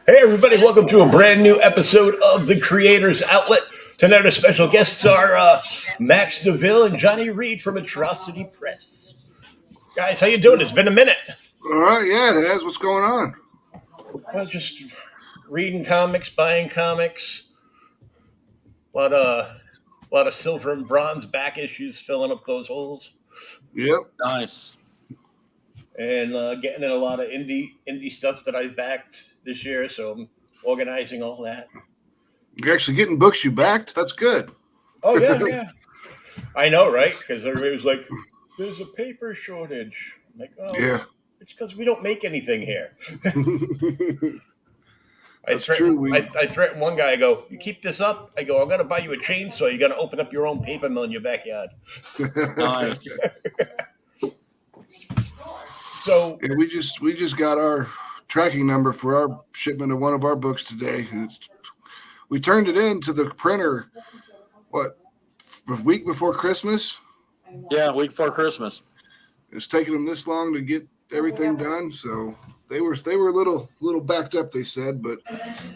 Hey, everybody, welcome to a brand new episode of The Creators Outlet. Tonight, our special guests are Max DeVill and Johnnie Reed from Atrocity Press. Guys, how you doing? It's been a minute. All right, yeah, it has. What's going on? Well, just reading comics, buying comics. A lot of silver and bronze back issues filling up those holes. Yep. Nice. And getting in a lot of indie stuff that I backed this year, so I'm organizing all that. You're actually getting books you backed? That's good. Oh, yeah. I know, right? Because everybody was like, there's a paper shortage. I'm like, oh, yeah. It's because we don't make anything here. That's true. I threatened one guy. I go, you keep this up? I go, I'm going to buy you a chainsaw. You're going to open up your own paper mill in your backyard. Nice. So yeah, we just got our tracking number for our shipment of one of our books today. And we turned it in to the printer, a week before Christmas? Yeah, a week before Christmas. It's taking them this long to get everything done, so they were a little backed up, they said, but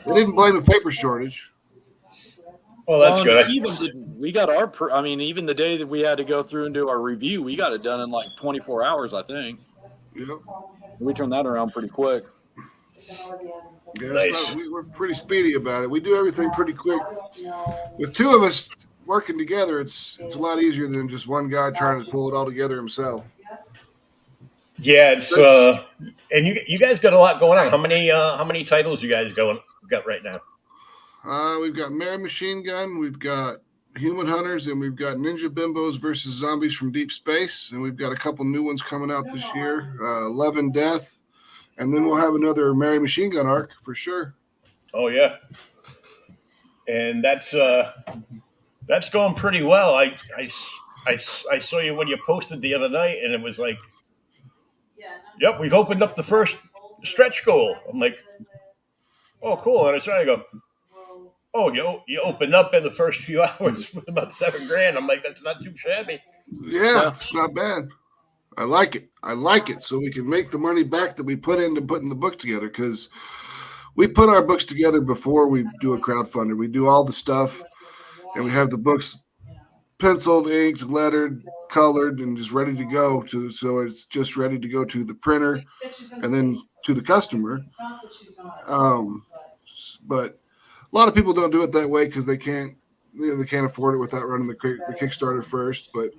they didn't blame a paper shortage. Well, that's good. We got even the day that we had to go through and do our review, we got it done in like 24 hours, I think. Yep. We turned that around pretty quick. Yeah, nice. We're pretty speedy about it. We do everything pretty quick. With two of us working together, it's a lot easier than just one guy trying to pull it all together himself. Yeah, it's and you guys got a lot going on. How many titles you guys got right now? We've got Machinegun, we've got Human Hunters, and we've got Ninja Bimbos versus Zombies from Deep Space, and we've got a couple new ones coming out this year, Love and Death, and then we'll have another Machinegun arc for sure. Oh yeah, and that's going pretty well. I saw you when you posted the other night, and it was like, yep, we've opened up the first stretch goal. I'm like, oh cool, and I started to go, oh, you opened up in the first few hours with about $7,000. I'm like, that's not too shabby. Yeah, it's not bad. I like it. So we can make the money back that we put into putting the book together, because we put our books together before we do a crowdfunder. We do all the stuff, and we have the books penciled, inked, lettered, colored, and just ready to go. So it's just ready to go to the printer and then to the customer. But a lot of people don't do it that way because they can't afford it without running the Kickstarter first. But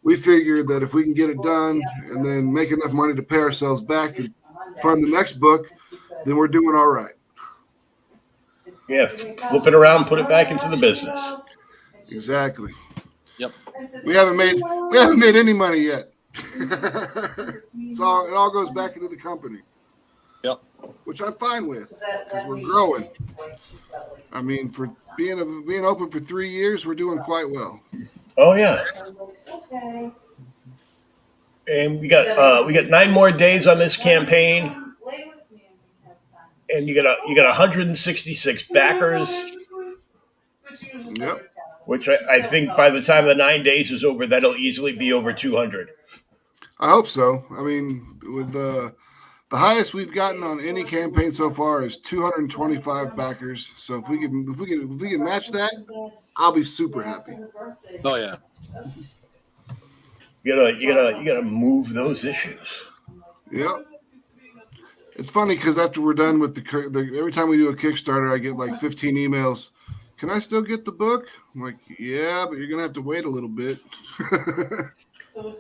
we figured that if we can get it done and then make enough money to pay ourselves back and fund the next book, then we're doing all right. Yeah, flip it around, put it back into the business. Exactly. Yep. We haven't made any money yet. It all goes back into the company. Yep. Which I'm fine with, because we're growing. I mean, for being open for 3 years, we're doing quite well. Oh yeah. And we got 9 more days on this campaign, and you got 166 backers. Yep. Which I think by the time the 9 days is over, that'll easily be over 200. I hope so. I mean, with the highest we've gotten on any campaign so far is 225 backers. So if we can match that, I'll be super happy. Oh yeah. You gotta move those issues. Yep. It's funny because after we're done with every time we do a Kickstarter, I get like 15 emails. Can I still get the book? I'm like, yeah, but you're going to have to wait a little bit.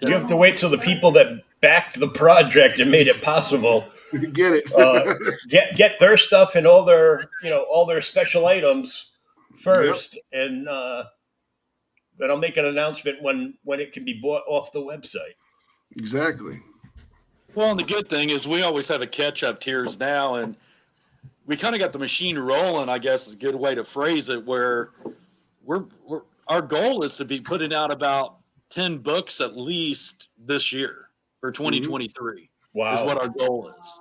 You have to wait till the people that backed the project and made it possible get it. get their stuff and all their special items first. Yep. And then I'll make an announcement when it can be bought off the website. Exactly. Well, and the good thing is we always have a catch-up tiers now, and we kind of got the machine rolling, I guess is a good way to phrase it, where our goal is to be putting out about 10 books at least this year for 2023. Wow. Is what our goal is.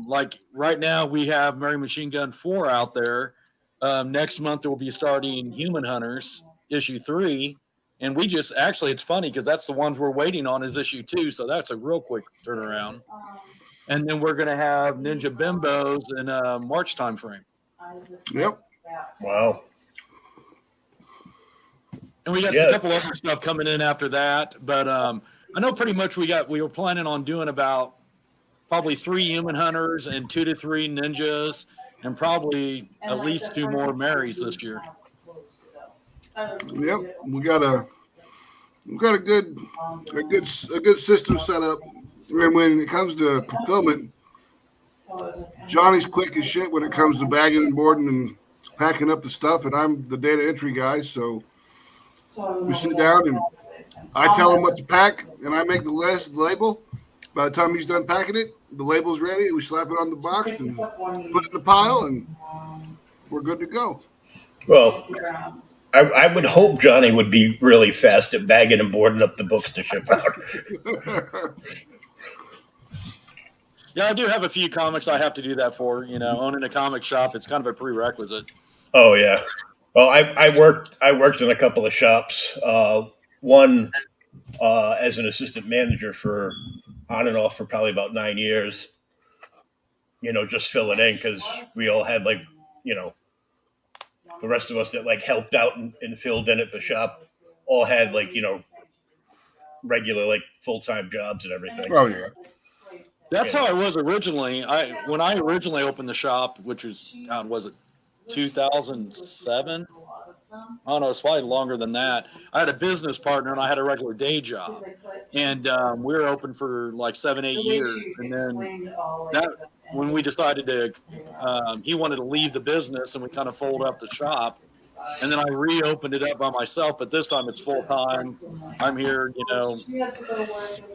Like right now we have Machinegun 4 out there. Next month we'll be starting Human Hunters issue 3. And we just it's funny because that's the ones we're waiting on is issue 2. So that's a real quick turnaround. and then we're going to have Ninja Bimbos in a March time frame. Yep. Wow. And we got a couple other stuff coming in after that, but I know pretty much we were planning on doing about probably 3 human hunters and 2 to 3 ninjas, and probably at least 2 more Marys this year. Yep, we got a good system set up. And when it comes to fulfillment, Johnny's quick as shit when it comes to bagging and boarding and packing up the stuff, and I'm the data entry guy. So we sit down and I tell him what to pack, and I make the list, the label. By the time he's done packing it, the label's ready. We slap it on the box and put it in the pile, and we're good to go. Well, I would hope Johnny would be really fast at bagging and boarding up the books to ship out. Yeah, I do have a few comics I have to do that for. Owning a comic shop, it's kind of a prerequisite. Oh yeah. Well, I worked in a couple of shops. One as an assistant manager for on and off for probably about 9 years. Just filling in because we all had the rest of us that helped out and filled in at the shop all had regular full-time jobs and everything. Oh yeah. That's how I was originally. When I originally opened the shop, which was 2007. I don't know, it's probably longer than that. I had a business partner and I had a regular day job, and we were open for 7-8 years. And then when we decided to, he wanted to leave the business, and we kind of folded up the shop. And then I reopened it up by myself, but this time it's full time. I'm here, a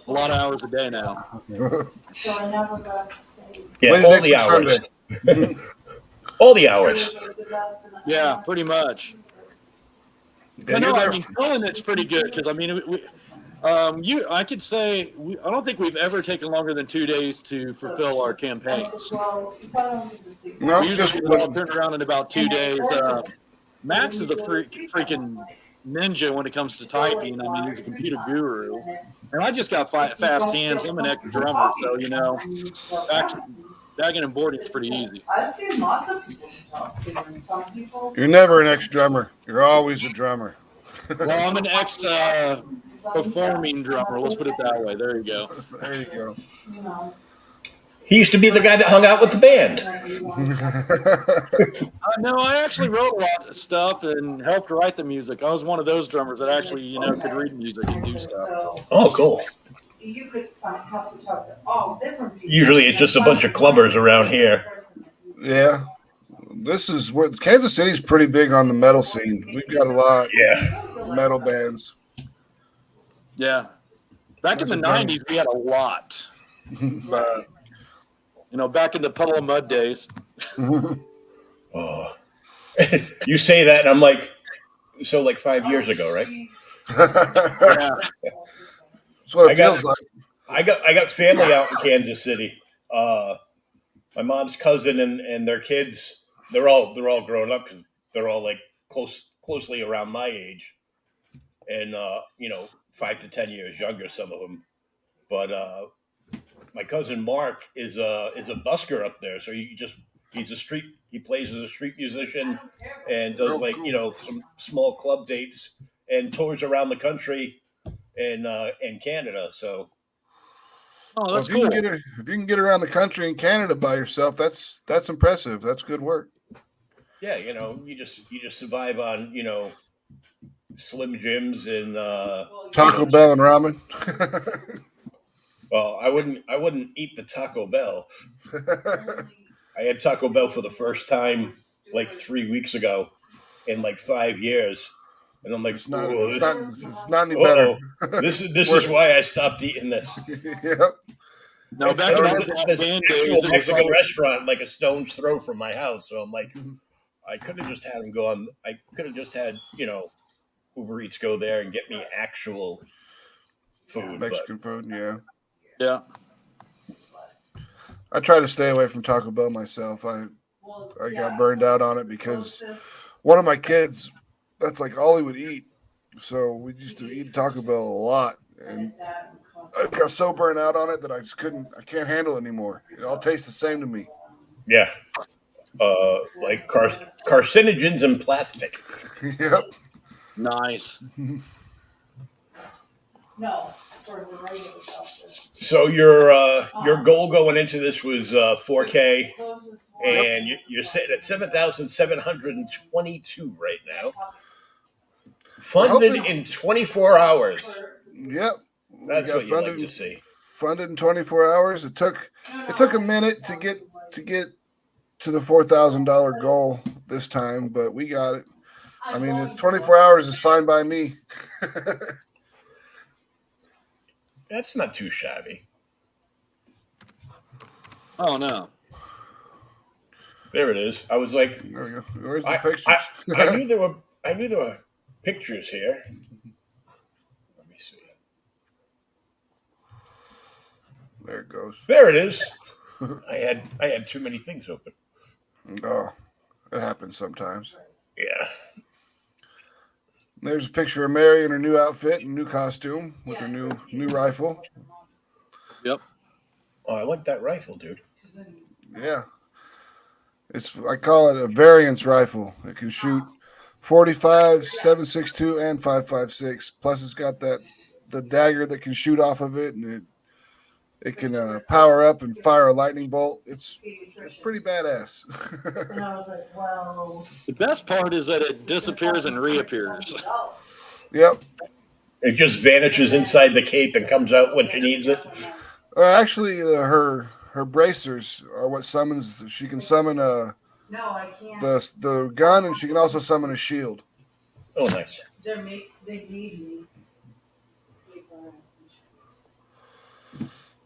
lot of hours a day now. Yeah, all the hours. All the hours. Yeah, pretty much. Filling it's pretty good because I could say I don't think we've ever taken longer than 2 days to fulfill our campaigns. No, we usually all turn around in about 2 days. Max is a freaking ninja when it comes to typing. He's a computer guru, and I just got fast hands. I'm an ex-drummer, so bagging and boarding is pretty easy. I've seen lots of people talk to, and some people. You're never an ex-drummer. You're always a drummer. Well, I'm an ex-performing drummer. Let's put it that way. There you go. There you go. He used to be the guy that hung out with the band. No, I actually wrote a lot of stuff and helped write the music. I was one of those drummers that actually, could read music and do stuff. Oh, cool. You could have to talk to all different people. Usually it's just a bunch of clubbers around here. Yeah. This is where Kansas City's pretty big on the metal scene. We've got a lot of metal bands. Yeah. Back in the 90s, we had a lot. But, back in the Puddle of Mud days. Oh. You say that, and I'm like, so 5 years ago, right? Yeah. That's what it feels like. I got family out in Kansas City. My mom's cousin and their kids, they're all grown up because they're all closely around my age, and 5 to 10 years younger, some of them. But my cousin Mark is a busker up there, so he plays as a street musician and does some small club dates and tours around the country and Canada. So that's cool. If you can get around the country in Canada by yourself, that's impressive. That's good work. Yeah, you just survive on Slim Jims and Taco Bell and ramen. Well, I wouldn't eat the Taco Bell. I had Taco Bell for the first time 3 weeks ago in 5 years, and I'm like, it's not any better. This is why I stopped eating this. Yep. No, back there's an actual Mexican restaurant a stone's throw from my house, so I'm like, I could have just had him go on. I could have just had Uber Eats go there and get me actual food, Mexican food. Yeah. Yeah. I try to stay away from Taco Bell myself. I got burned out on it because one of my kids, that's all he would eat. So we used to eat Taco Bell a lot. And I got so burnt out on it that I can't handle it anymore. It all tastes the same to me. Yeah. Like carcinogens and plastic. Yep. Nice. No, for the regular stuff. So your goal going into this was 4K, and you're sitting at 7,722 right now. Funded in 24 hours. Yep. That's what you like to see. Funded in 24 hours. It took a minute to get to the $4,000 goal this time, but we got it. I mean, 24 hours is fine by me. That's not too shabby. Oh no. There it is. I was like, there we go. Where's the pictures? I knew there were pictures here. Let me see. There it goes. There it is. I had too many things open. Oh, it happens sometimes. Yeah. There's a picture of Mary in her new outfit and new costume with her new rifle. Yep. Oh, I like that rifle, dude. Yeah. I call it a variance rifle. It can shoot 45, 7.62, and 5.56. Plus, it's got the dagger that can shoot off of it, and it can power up and fire a lightning bolt. It's pretty badass. And I was like, well. The best part is that it disappears and reappears. Yep. It just vanishes inside the cape and comes out when she needs it. Actually, her bracers are what summons. She can summon No, I can't. the gun, and she can also summon a shield. Oh, nice. They need me.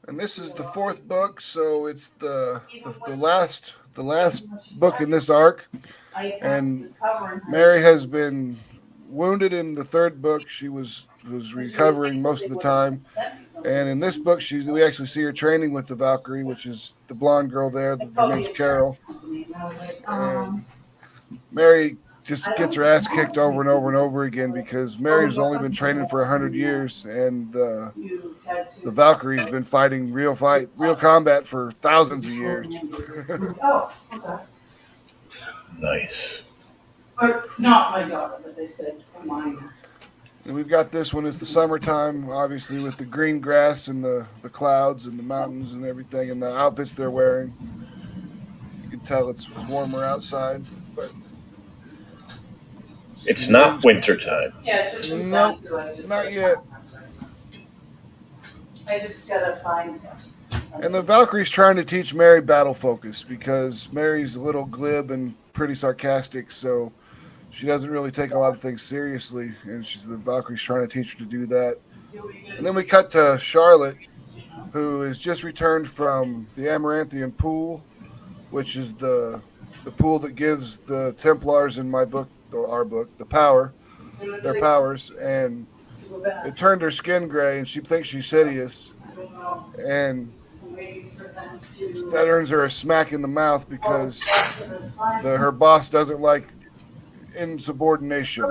And this is the fourth book, so it's the last book in this arc. And Mary has been wounded in the third book. She was recovering most of the time. And in this book, we actually see her training with the Valkyrie, which is the blonde girl there. Her name's Carol. And Mary just gets her ass kicked over and over and over again because Mary's only been training for 100 years, and the Valkyrie's been fighting real combat for thousands of years. Oh, okay. Nice. Or not my daughter, but they said a minor. And we've got this one is the summertime, obviously with the green grass and the clouds and the mountains and everything, and the outfits they're wearing. You can tell it's warmer outside, but it's not winter time. Yeah, just nope, not yet. I just gotta find some. And the Valkyrie's trying to teach Mary battle focus because Mary's a little glib and pretty sarcastic, so she doesn't really take a lot of things seriously, and the Valkyrie's trying to teach her to do that. And then we cut to Charlotte, who is just returned from the Amaranthian pool, which is the pool that gives the Templars in my book, or our book, their powers, and it turned her skin gray, and she thinks she's hideous, and that earns her a smack in the mouth because her boss doesn't like insubordination.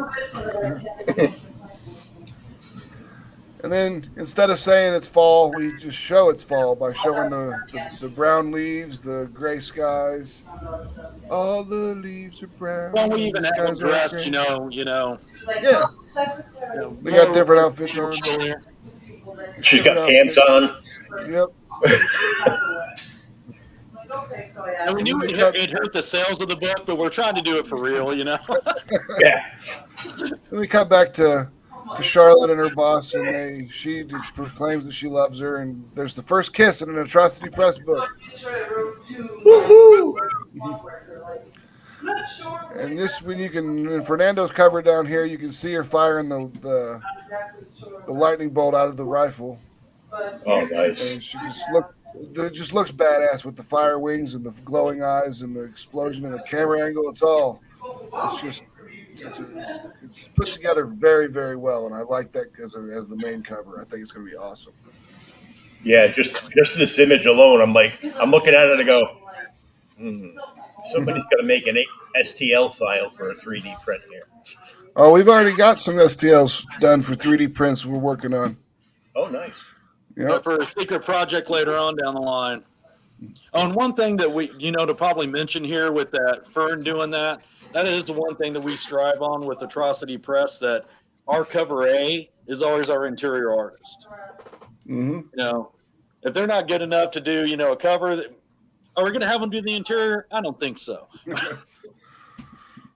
And then instead of saying it's fall, we just show it's fall by showing the brown leaves, the gray skies. All the leaves are brown. Well, we even have them dressed, you know. Yeah. They got different outfits on. She's got pants on. Yep. And we knew it hurt the sales of the book, but we're trying to do it for real, you know. Yeah. And we cut back to Charlotte and her boss, and she just proclaims that she loves her, and there's the first kiss in an Atrocity Press book. Woohoo! And this, in Fernando's cover down here, you can see her firing the lightning bolt out of the rifle. Oh, nice. And it just looks badass with the fire wings and the glowing eyes and the explosion and the camera angle. It's put together very, very well, and I like that as the main cover. I think it's going to be awesome. Yeah, just this image alone, I'm looking at it and I go, somebody's got to make an STL file for a 3D print here. Oh, we've already got some STLs done for 3D prints we're working on. Oh, nice. Yep. for a secret project later on down the line. On one thing that we, to probably mention here with that Fern doing that is the one thing that we strive on with Atrocity Press, that our cover A is always our interior artist. Mm-hmm. If they're not good enough to do, a cover, are we going to have them do the interior? I don't think so.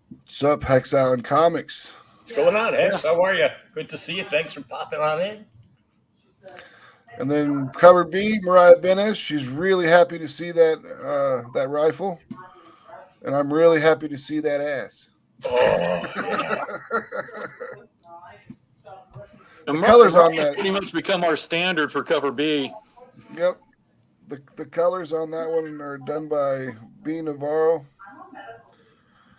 What's up, Hex Island Comics? What's going on, Hex? How are you? Good to see you. Thanks for popping on in. And then cover B, Mariah Benes. She's really happy to see that rifle, and I'm really happy to see that ass. Oh, yeah. The colors on that pretty much become our standard for cover B. Yep, the colors on that one are done by B. Navarro.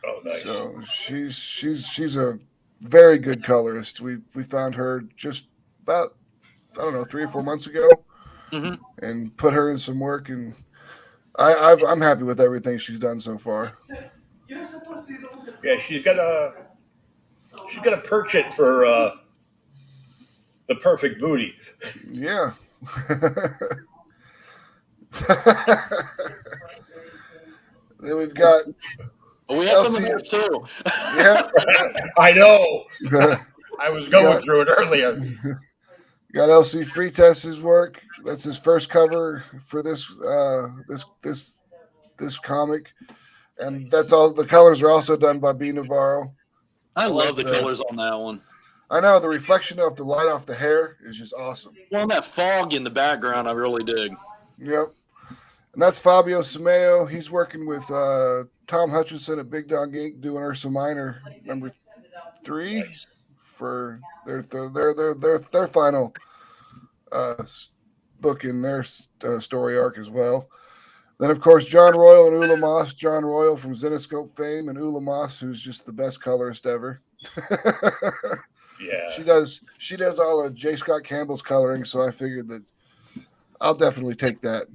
Oh, nice. So she's a very good colorist. We found her just about, I don't know, 3 or 4 months ago, and put her in some work, and I'm happy with everything she's done so far. Yeah, she's gonna perch it for the perfect booty. Yeah. Then we've got. We have some of those too. Yeah. I know. I was going through it earlier. Got LC Freetest's work. That's his first cover for this comic, and that's all. The colors are also done by B. Navarro. I love the colors on that one. I know the reflection of the light off the hair is just awesome. Well, and that fog in the background, I really dig. Yep. And that's Fabio Simeo. He's working with Tom Hutchinson at Big Dog Inc. doing Ursa Minor #3 for their final book in their story arc as well. Then, of course, John Royal and Ula Moss. John Royal from Zenoscope fame, and Ula Moss, who's just the best colorist ever. Yeah. She does all of J. Scott Campbell's coloring, so I figured that I'll definitely take that.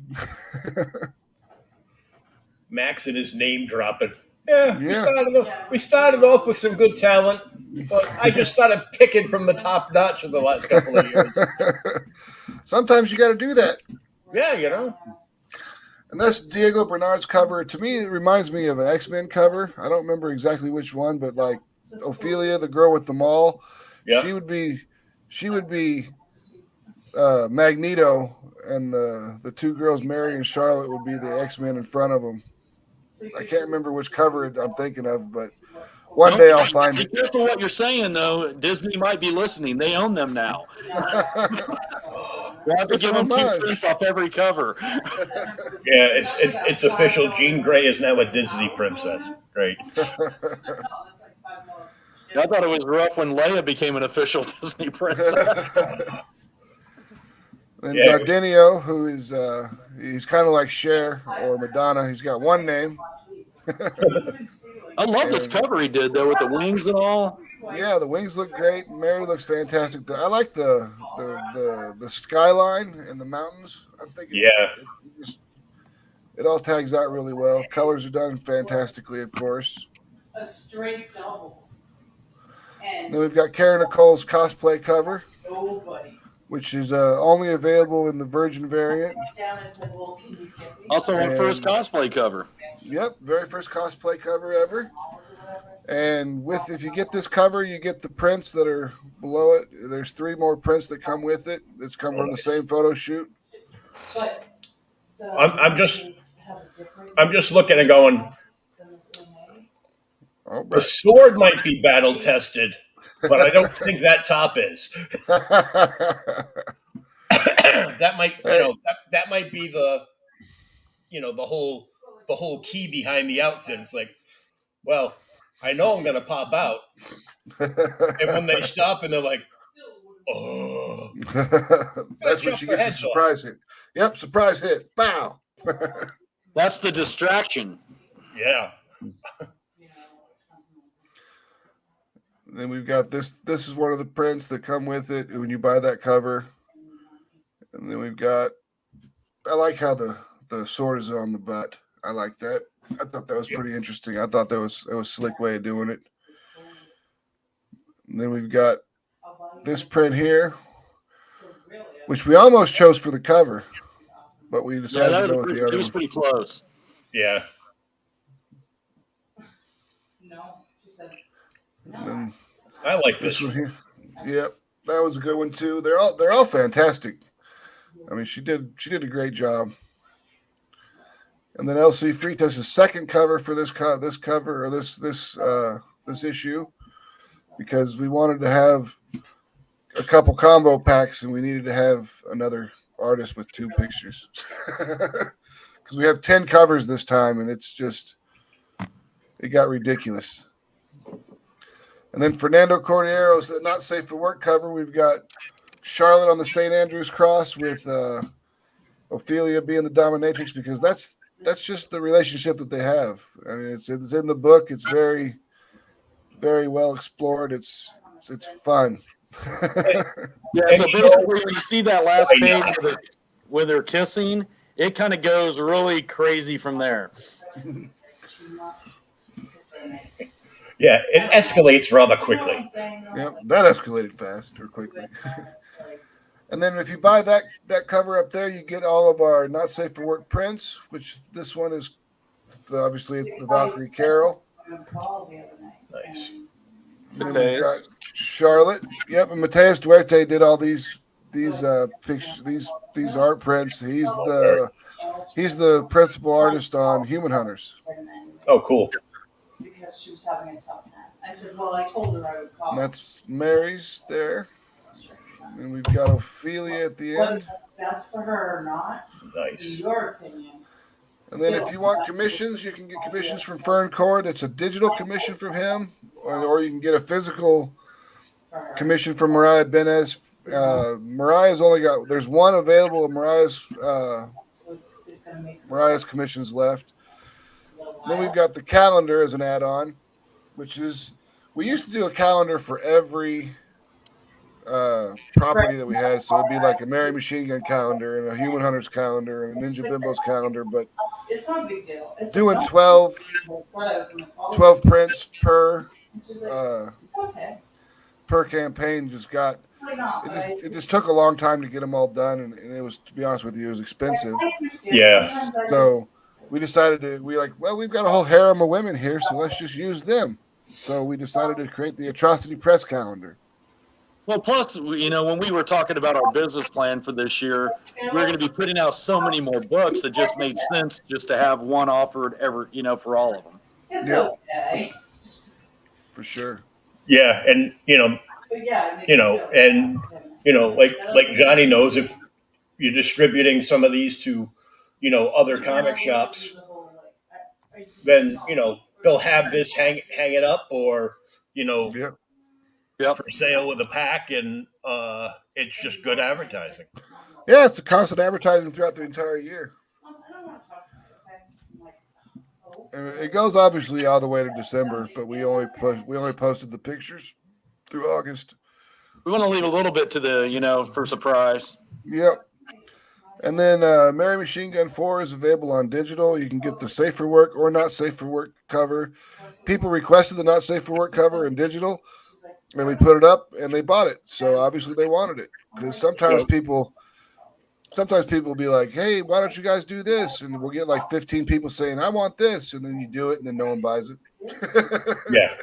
Max and his name dropping. Yeah. Yeah. We started off with some good talent, but I just started picking from the top notch in the last couple of years. Sometimes you got to do that. Yeah, And that's Diego Bernard's cover. To me, it reminds me of an X-Men cover. I don't remember exactly which one, but like Ophelia, the girl with the maul, she would be Magneto, and the two girls, Mary and Charlotte, would be the X-Men in front of them. I can't remember which cover I'm thinking of, but one day I'll find it. Be careful what you're saying, though. Disney might be listening. They own them now. We'll have to give them 2 cents off every cover. Yeah, it's official. Jean Grey is now a Disney princess. Great. I thought it was rough when Leia became an official Disney princess. And Gardenia, who is he's kind of like Cher or Madonna. He's got one name. I love this cover he did though, with the wings and all. Yeah, the wings look great. Mary looks fantastic. I like the skyline and the mountains. I think it all tags out really well. Colors are done fantastically, of course. A straight double. And then we've got Karen Nicole's cosplay cover, nobody. which is only available in the Virgin variant. Also our first cosplay cover. Yep, very first cosplay cover ever. And if you get this cover, you get the prints that are below it. There's 3 more prints that come with it. That's come from the same photo shoot. I'm just looking and going. The sword might be battle tested, but I don't think that top is. That might be the whole key behind the outfit. It's like, well, I know I'm gonna pop out, and when they stop and they're like, oh, that's when she gets a surprise hit. Yep, surprise hit. Bow. That's the distraction. Yeah. Then we've got this. This is one of the prints that come with it when you buy that cover. And then we've got. I like how the sword is on the butt. I like that. I thought that was pretty interesting. I thought that was a slick way of doing it. And then we've got this print here, which we almost chose for the cover, but we decided to go with the it other was one. pretty close. Yeah. No, she said, And then I like this this one here. Yep, that was a good one too. They're all fantastic. I mean, she did a great job. And then LC Freitas' second cover for this cover or this issue, because we wanted to have a couple combo packs and we needed to have another artist with 2 pictures. Because we have 10 covers this time and it got ridiculous. And then Fernando Cordillero's Not Safe for Work cover. We've got Charlotte on the St. Andrew's cross with Ophelia being the dominatrix, because that's just the relationship that they have. I mean, it's in the book. It's very, very well explored. It's fun. Yeah, so basically when you see that last page where they're kissing, it kind of goes really crazy from there. Yeah, it escalates rather quickly. Yep, that escalated fast or quickly. And then if you buy that cover up there, you get all of our Not Safe for Work prints, which this one is obviously it's the Valkyrie Carol. Nice. And then we've got Charlotte. Yep, and Mateus Duarte did all these pictures, these art prints. He's the principal artist on Human Hunters. Oh, cool. Because she was having a tough time. I said, well, I told her I would call. And that's Mary's there. And we've got Ophelia at the end. Whether that's for her or not, Nice. in your opinion. And then if you want commissions, you can get commissions from Fern Cord. It's a digital commission from him, or you can get a physical commission from Mariah Benez. Mariah's only got, there's one available of Mariah's commissions left. Then we've got the calendar as an add-on, which is, we used to do a calendar for every property that we had. So it'd be like a Mary Machinegun calendar and a Human Hunters calendar and a Ninja Bimbos calendar, but it's not a big deal. It's doing 12 prints per campaign it just took a long time to get them all done, and it was, to be honest with you, it was expensive. Yeah. So we decided we've got a whole harem of women here, so let's just use them. So we decided to create the Atrocity Press calendar. Well, plus, when we were talking about our business plan for this year, we were going to be putting out so many more books. It just made sense just to have one offered for all of them. It's okay. For sure. Yeah, and like Johnny knows, if you're distributing some of these to, other comic shops, then they'll have this hang it up, or for sale with a pack, and it's just good advertising. Yeah, it's a constant advertising throughout the entire year. And it goes obviously all the way to December, but we only posted the pictures through August. We want to leave a little bit to the for surprise. Yep. And then Mary Machinegun 4 is available on digital. You can get the Safe for Work or Not Safe for Work cover. People requested the Not Safe for Work cover in digital, and we put it up, and they bought it. So obviously they wanted it, because sometimes people will be like, hey, why don't you guys do this? And we'll get like 15 people saying, I want this. And then you do it, and then no one buys it. Yeah.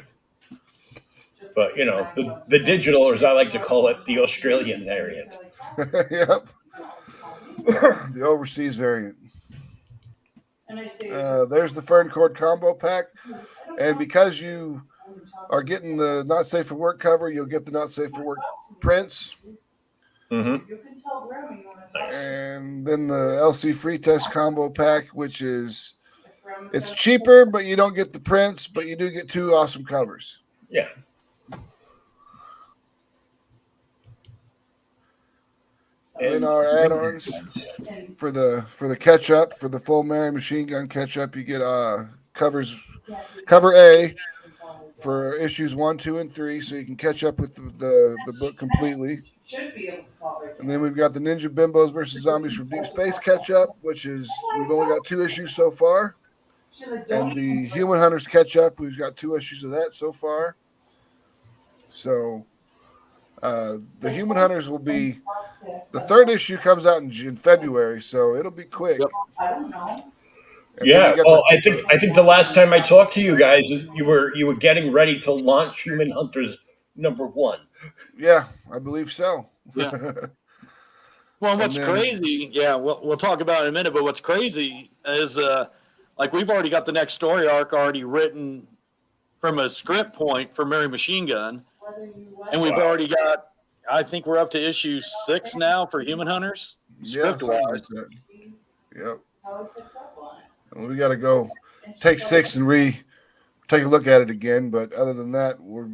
But, the digital, or as I like to call it, the Australian variant. Yep. The overseas variant. There's the Fern Cord combo pack. And because you are getting the Not Safe for Work cover, you'll get the Not Safe for Work prints. Mm-hmm. And then the LC Free Test combo pack, which is, it's cheaper, but you don't get the prints, but you do get 2 awesome covers. Yeah. And our add-ons for the catch-up, for the full Mary Machinegun catch-up, you get cover A for issues 1, 2, and 3, so you can catch up with the book completely. And then we've got the Ninja Bimbos versus Zombies from Deep Space catch-up, which is, we've only got 2 issues so far. And the Human Hunters catch-up, we've got 2 issues of that so far. So The Human Hunters will be the third issue comes out in February, so it'll be quick. Yep. I don't know. And then Yeah, you got well, I think the last time I talked to you guys, you were getting ready to launch Human Hunters #1. yeah, I believe so. Yeah. Well, what's then- crazy, we'll talk about it in a minute, but what's crazy is like we've already got the next story arc already written from a script point for Mary Machine Gun, and we've already got, I think we're up to issue 6 now for Human Hunters, Yeah, script-wise. something like that. Yep. And we got to go take 6 and take a look at it again. But other than that, we're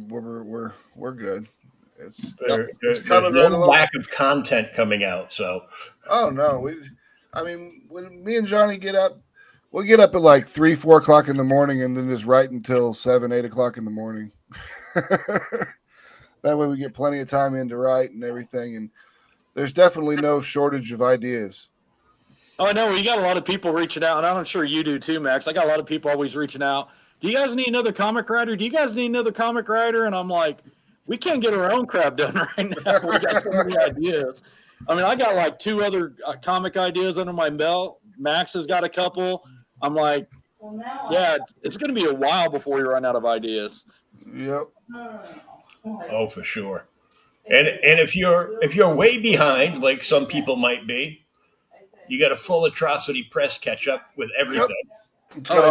good. It's coming There's right no along. lack of content coming out. So Oh no, when me and Johnny get up, we'll get up at like 3-4 o'clock in the morning and then just write until 7-8 o'clock in the morning. That way we get plenty of time in to write and everything. And there's definitely no shortage of ideas. Oh, I know. We got a lot of people reaching out, and I'm sure you do too, Max. I got a lot of people always reaching out. Do you guys need another comic writer? Do you guys need another comic writer? And I'm like, we can't get our own crap done right now. We got so many ideas. I mean, I got like 2 other comic ideas under my belt. Max has got a couple. I'm like, yeah, it's going to be a while before we run out of ideas. Yep. oh, for sure. And if you're way behind, like some people might be, you got a full Atrocity Press catch up with everything. It's got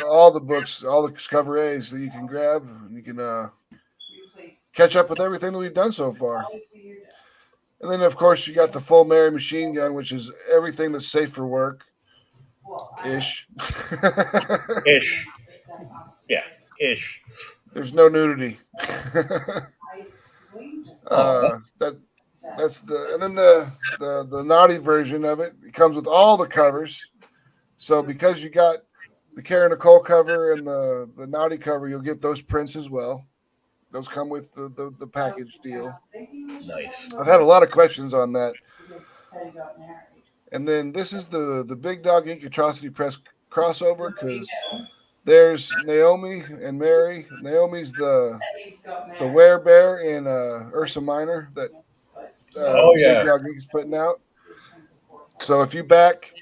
all the books, all the cover A's that you can grab. You can catch up with everything that we've done so far. And then, of course, you got the full Mary Machine Gun, which is everything that's safe for work. Ish. Ish. Yeah, ish. There's no nudity. That's and then the naughty version of it. It comes with all the covers. So because you got the Karen Nicole cover and the naughty cover, you'll get those prints as well. Those come with the package deal. Nice. I've had a lot of questions on that. And then this is the Big Dog Inc. Atrocity Press crossover because there's Naomi and Mary. Naomi's the werebear in Ursa Minor that Big Dog Inc. is putting out. So if you back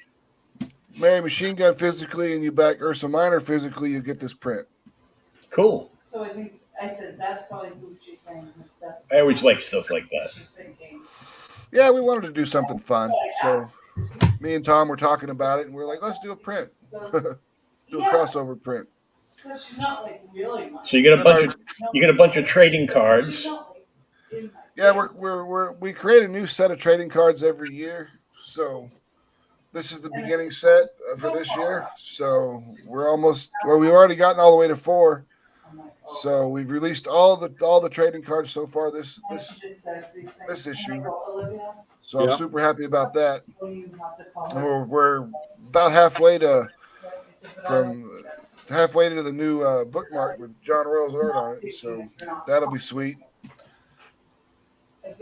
Mary Machine Gun physically and you back Ursa Minor physically, you get this print. Cool. So I said that's probably who she's saying her stuff. I always like stuff like that. She's thinking. Yeah, we wanted to do something fun. So me and Tom were talking about it, and we're like, let's do a print. Do a crossover print. But she's not like really much. So you get a bunch of trading cards. Yeah, we create a new set of trading cards every year. So this is the beginning set for this year. So we're almost we've already gotten all the way to 4. So we've released all the trading cards so far this issue. So I'm super happy about that. We're about halfway to the new bookmark with John Royal's art on it. So that'll be sweet.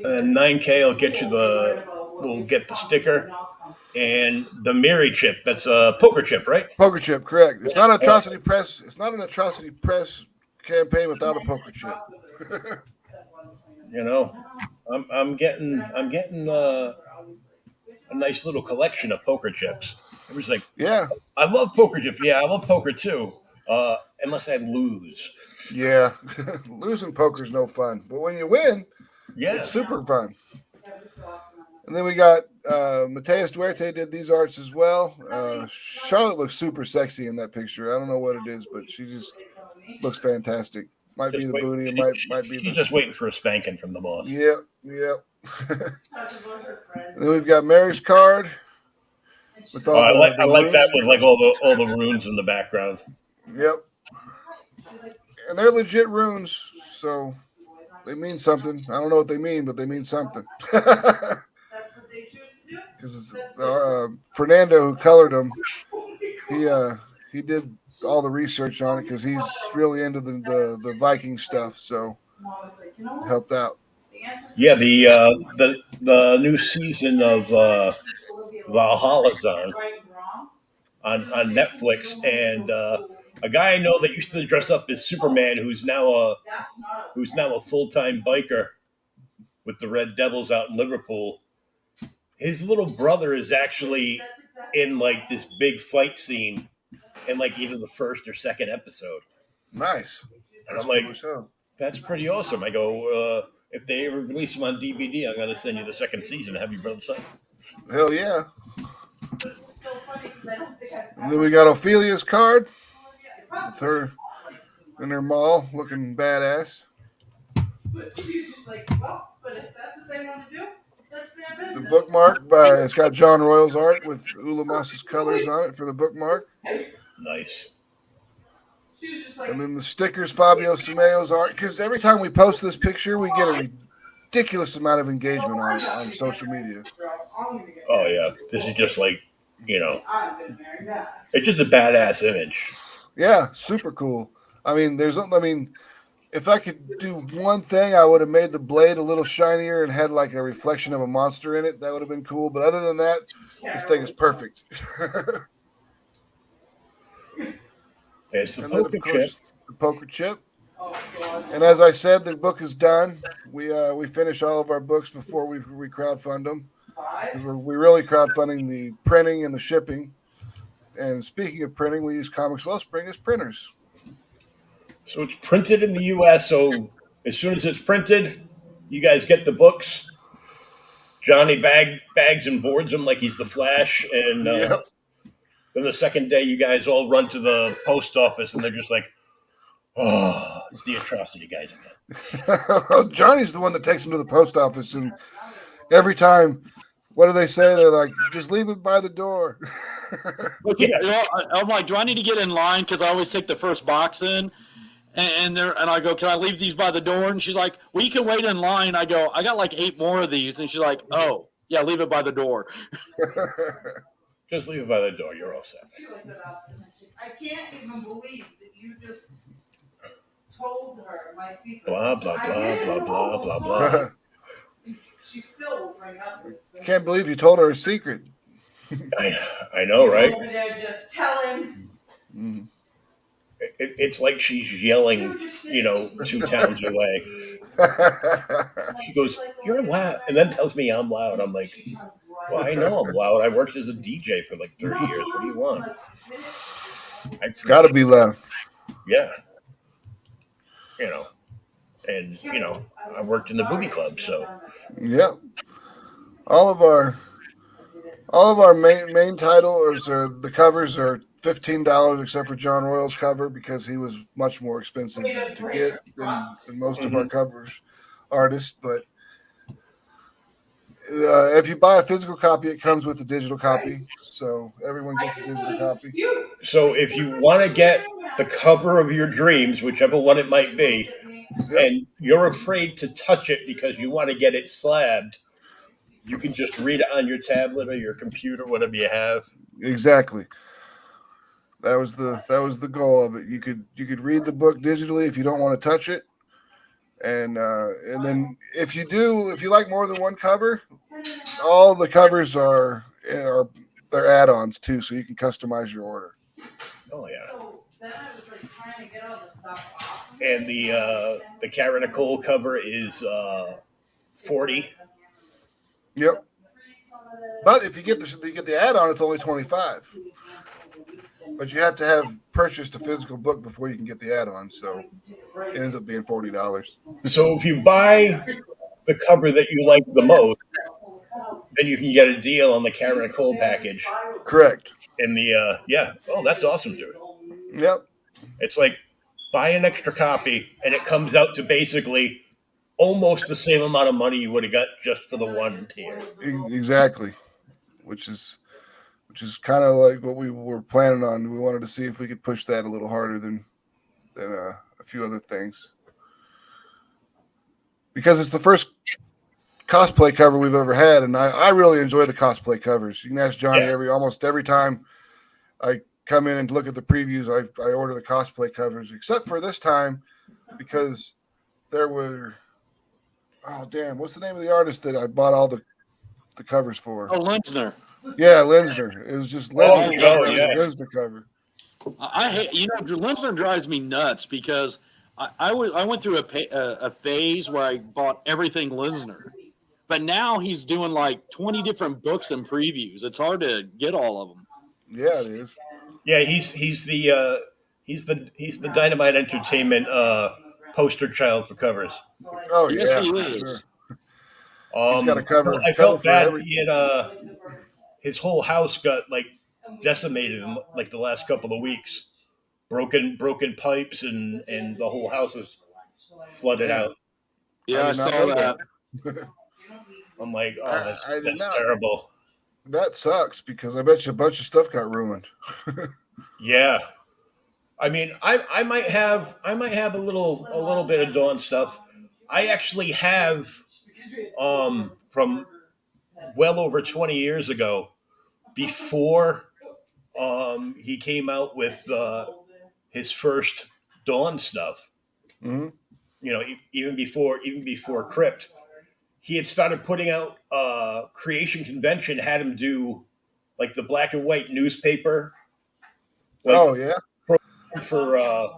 And 9K will get the sticker and the Miri chip. That's a poker chip, right? Poker chip, correct. It's not an Atrocity Press. It's not an Atrocity Press campaign without a poker chip. You know, I'm getting a nice little collection of poker chips. It was like, yeah, I love poker chips. Yeah, I love poker too. Unless I lose. Yeah, losing poker's no fun, but when you win, it's super fun. And then we got Mateus Duarte did these arts as well. Charlotte looks super sexy in that picture. I don't know what it is, but she just looks fantastic. Might be the booty. It might be. She's just waiting for a spanking from the boss. Yep. And then we've got Mary's card. With all I like that with like all the runes in the background. Yep. And they're legit runes, so they mean something. I don't know what they mean, but they mean something. Because Fernando, who colored them, he did all the research on it because he's really into the Viking stuff, so helped out. Yeah, the new season of Valhalla's on Netflix, and a guy I know that used to dress up as Superman, who's now a full-time biker. with the Red Devils out in Liverpool. His little brother is actually in like this big fight scene in like either the first or second episode. Nice. And That's I'm like, cool as hell. that's pretty awesome. I go, if they ever release them on DVD, I'm going to send you the second season. Have your brother sign. Hell yeah. And then we got Ophelia's card with her in her mall looking badass. But she was just like, well, but if that's what they want to do, that's their The business. bookmark by it's got John Royal's art with Ulamas's colors on it for the bookmark. Nice. She was just like, And then the stickers, Fabio Simeo's art. Because every time we post this picture, we get a ridiculous amount of engagement on social media. Oh, yeah. This is just like, I'm gonna marry Max. it's just a badass image. Yeah, super cool. I mean, if I could do one thing, I would have made the blade a little shinier and had like a reflection of a monster in it. That would have been cool. But other than that, this thing is perfect. It's the And then, poker of course, chip. the poker chip. Oh, God. And as I said, the book is done. We finish all of our books before we crowdfund them. 5? We're really crowdfunding the printing and the shipping. And speaking of printing, we use Comics Wellspring as printers. So it's printed in the U.S. So as soon as it's printed, you guys get the books. Johnny bags and boards them like he's the Flash. And Yep. then the second day, you guys all run to the post office, and they're just like, oh, it's the atrocity guys again. Johnny's the one that takes them to the post office, and every time, what do they say? They're like, just leave it by the door. I'm like, do I need to get in line? Because I always take the first box in. And I go, can I leave these by the door? And she's like, well, you can wait in line. I go, I got like 8 more of these. And she's like, oh, yeah, leave it by the door. Just leave it by the door. You're all set. She looked it up and she, I can't even believe that you just told her my secret. Blah, blah, I blah, didn't blah, know. blah, blah, blah. She still will bring up this thing. Can't believe you told her a secret. I know, right? Over there just telling. Mm. It's like she's yelling, 2 towns away. She goes, you're loud, and then tells me I'm loud. I'm like, well, I know I'm loud. I worked as a DJ for like 30 years. What do you want? Gotta be loud. Yeah. And, I worked in the booby club, so. Yep. All of our main titles are the covers are $15 except for John Royal's cover because he was much more expensive to get than most of our covers artists. But if you buy a physical copy, it comes with a digital copy, so everyone gets a digital copy. So if you want to get the cover of your dreams, whichever one it might be, and you're afraid to touch it because you want to get it slabbed, you can just read it on your tablet or your computer, whatever you have. Exactly. That was the goal of it. You could read the book digitally if you don't want to touch it, and then if you like more than one cover, all the covers are they're add-ons too, so you can customize your order. Oh yeah. So then I was like trying to get all the stuff off. And the Cara Nicole cover is $40. Yep. But if you get the add-on, it's only $25. But you have to have purchased a physical book before you can get the add-on, so it ends up being $40. So if you buy the cover that you like the most, then you can get a deal on the Cara Nicole package. Correct. And that's awesome, dude. Yep. It's like buy an extra copy, and it comes out to basically almost the same amount of money you would have got just for the one tier. Exactly. Which is kind of like what we were planning on. We wanted to see if we could push that a little harder than a few other things. Because it's the first cosplay cover we've ever had, and I really enjoy the cosplay covers. You can ask Johnny almost every time I come in and look at the previews, I order the cosplay covers, except for this time because there were what's the name of the artist that I bought all the covers for? Oh, Linsner. Yeah, Linsner. It was just Linsner cover. yeah. Linsner cover. I hate, Linsner drives me nuts because I went through a phase where I bought everything Lisner, but now he's doing like 20 different books and previews. It's hard to get all of them. Yeah, it is. Yeah, he's the Dynamite Entertainment poster child for covers. Oh Yes, yeah, he for is. sure. He's got a cover. I cover felt for bad. every. He had his whole house got like decimated in like the last couple of weeks. Broken pipes and the whole house was flooded Yeah. out. Yeah, I did not saw know that. I'm like, oh, I did that's not. terrible. That sucks because I bet you a bunch of stuff got ruined. Yeah, I mean, I might have a little bit of Dawn stuff. I actually have from well over 20 years ago, before he came out with his first Dawn stuff. Hmm. You know, even before Crypt, he had started putting out. Creation Convention had him do like the black and white newspaper, like Oh yeah. for a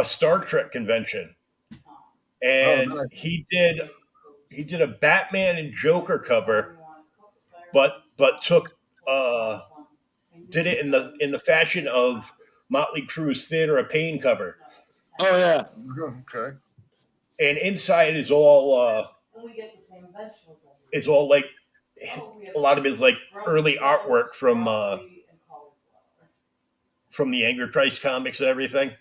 Star Trek convention, Oh and nice. he did a Batman and Joker cover, but took did it in the fashion of Motley Crue's Theater of Pain cover, Oh yeah. Okay. and inside is all like a lot of his like early artwork from the Angry Christ comics and everything.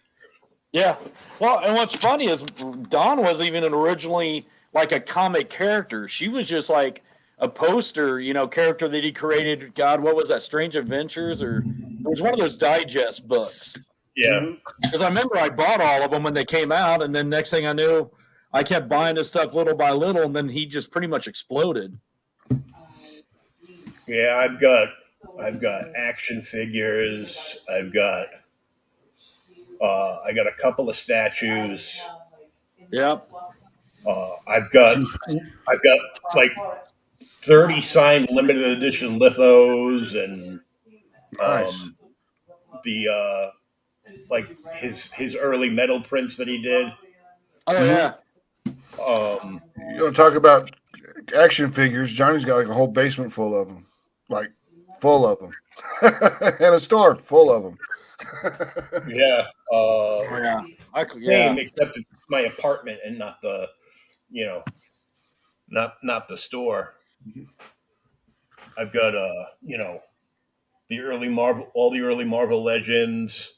Yeah. Well, and what's funny is Dawn wasn't even originally like a comic character. She was just like a poster, character that he created. God, what was that? Strange Adventures, or it was one of those digest books. Yeah. Mhm. Because I remember I bought all of them when they came out, and then next thing I knew, I kept buying this stuff little by little, and then he just pretty much exploded. Yeah, I've got action figures. I got a couple of statues. Yep. I've got like 30 signed limited edition lithos and Nice. the like his early metal prints that he did. Oh yeah. You want to talk about action figures? Johnny's got like a whole basement full of them, like full of them, and a store full of them. Yeah. Yeah. Same, except it's my apartment and not the not the store. I've got the early Marvel, all the early Marvel Legends.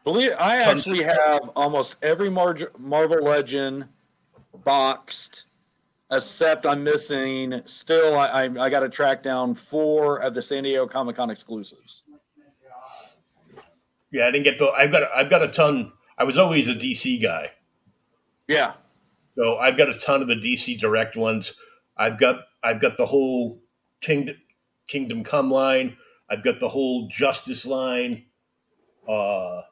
Believe I actually have almost every Marvel Legend boxed, except I'm missing. Still, I got to track down 4 of the San Diego Comic-Con exclusives. Yeah, I didn't get the. I've got a ton. I was always a DC guy, Yeah. so I've got a ton of the DC Direct ones. I've got the whole Kingdom Come line. I've got the whole Justice line. I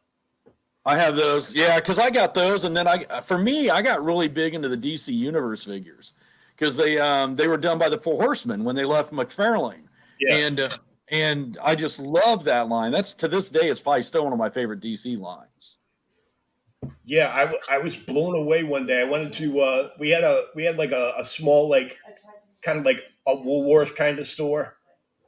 have those. Yeah, because I got those, and then I got really big into the DC Universe figures because they were done by the Four Horsemen when they left McFarlane, Yeah. and I just love that line. That's to this day, it's probably still one of my favorite DC lines. Yeah, I was blown away one day. I went into we had like a small like kind of like a Woolworth kind of store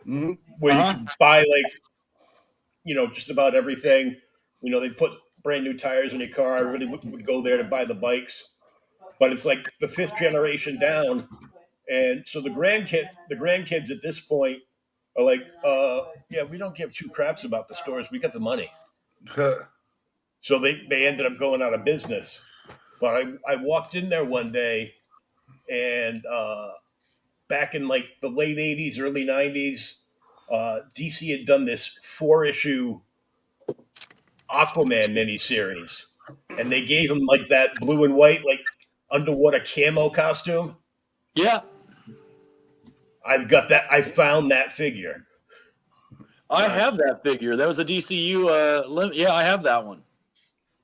Hmm. where you could buy like just about everything. They put brand new tires in your car. I really would go there to buy the bikes, but it's like the 5th generation down, and so the grandkids at this point are like, yeah, we don't give 2 craps about the stores. We got the money. So they ended up going out of business. But I walked in there one day, and back in like the late 80s, early 90s, DC had done this 4-issue Aquaman miniseries, and they gave him like that blue and white, like underwater camo costume. Yeah. I've got that. I found that figure. I have that figure. That was a DCU. Yeah, I have that one.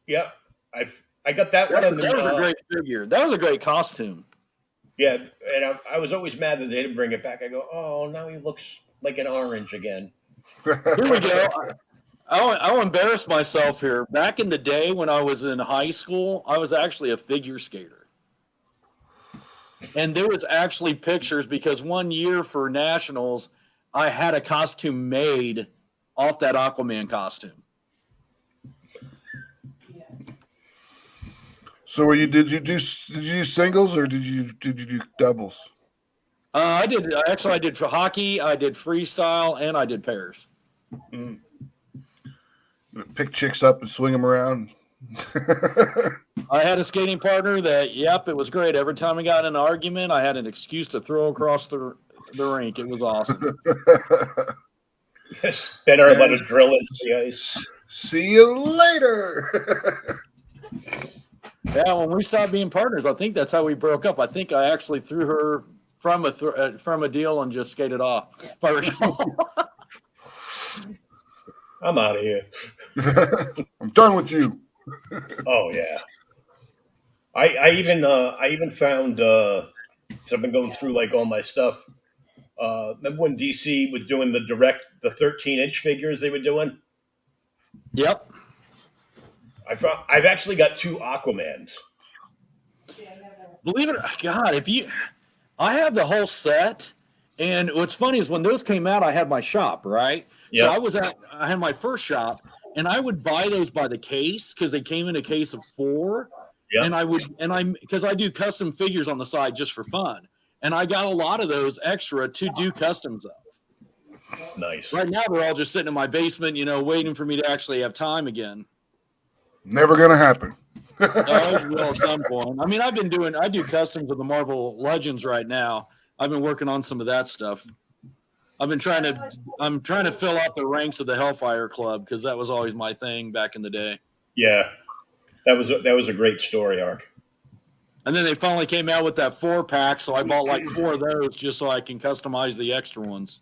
Yep. I got that one. That was a great figure. That was a great costume. Yeah, and I was always mad that they didn't bring it back. I go, oh, now he looks like an orange again. Here we go. I'll embarrass myself here. Back in the day when I was in high school, I was actually a figure skater. And there was actually pictures because one year for nationals, I had a costume made off that Aquaman costume. So did you do singles or did you do doubles? I did for hockey, I did freestyle, and I did pairs. Mm. Pick chicks up and swing them around. I had a skating partner that, yep, it was great. Every time we got in an argument, I had an excuse to throw across the rink. It was awesome. Spin her, let her drill into the ice. See you later. Yeah, when we stopped being partners, I think that's how we broke up. I think I actually threw her from a deal and just skated off. If I recall. I'm out of here. I'm done with you. Oh yeah. I even found so I've been going through like all my stuff. Remember when DC was doing the 13-inch figures they were doing? Yep. I've actually got 2 Aquamans. Believe it or God, I have the whole set. And what's funny is when those came out, I had my shop, right? Yep. So I had my first shop, and I would buy those by the case because they came in a case of 4. Yep. Because I do custom figures on the side just for fun. And I got a lot of those extra to do customs of. Nice. Right now, they're all just sitting in my basement, waiting for me to actually have time again. Never gonna happen. It will at some point. I mean, I do customs of the Marvel Legends right now. I've been working on some of that stuff. I'm trying to fill out the ranks of the Hellfire Club because that was always my thing back in the day. Yeah, that was a great story arc. And then they finally came out with that 4-pack, so I bought like 4 of those just so I can customize the extra ones.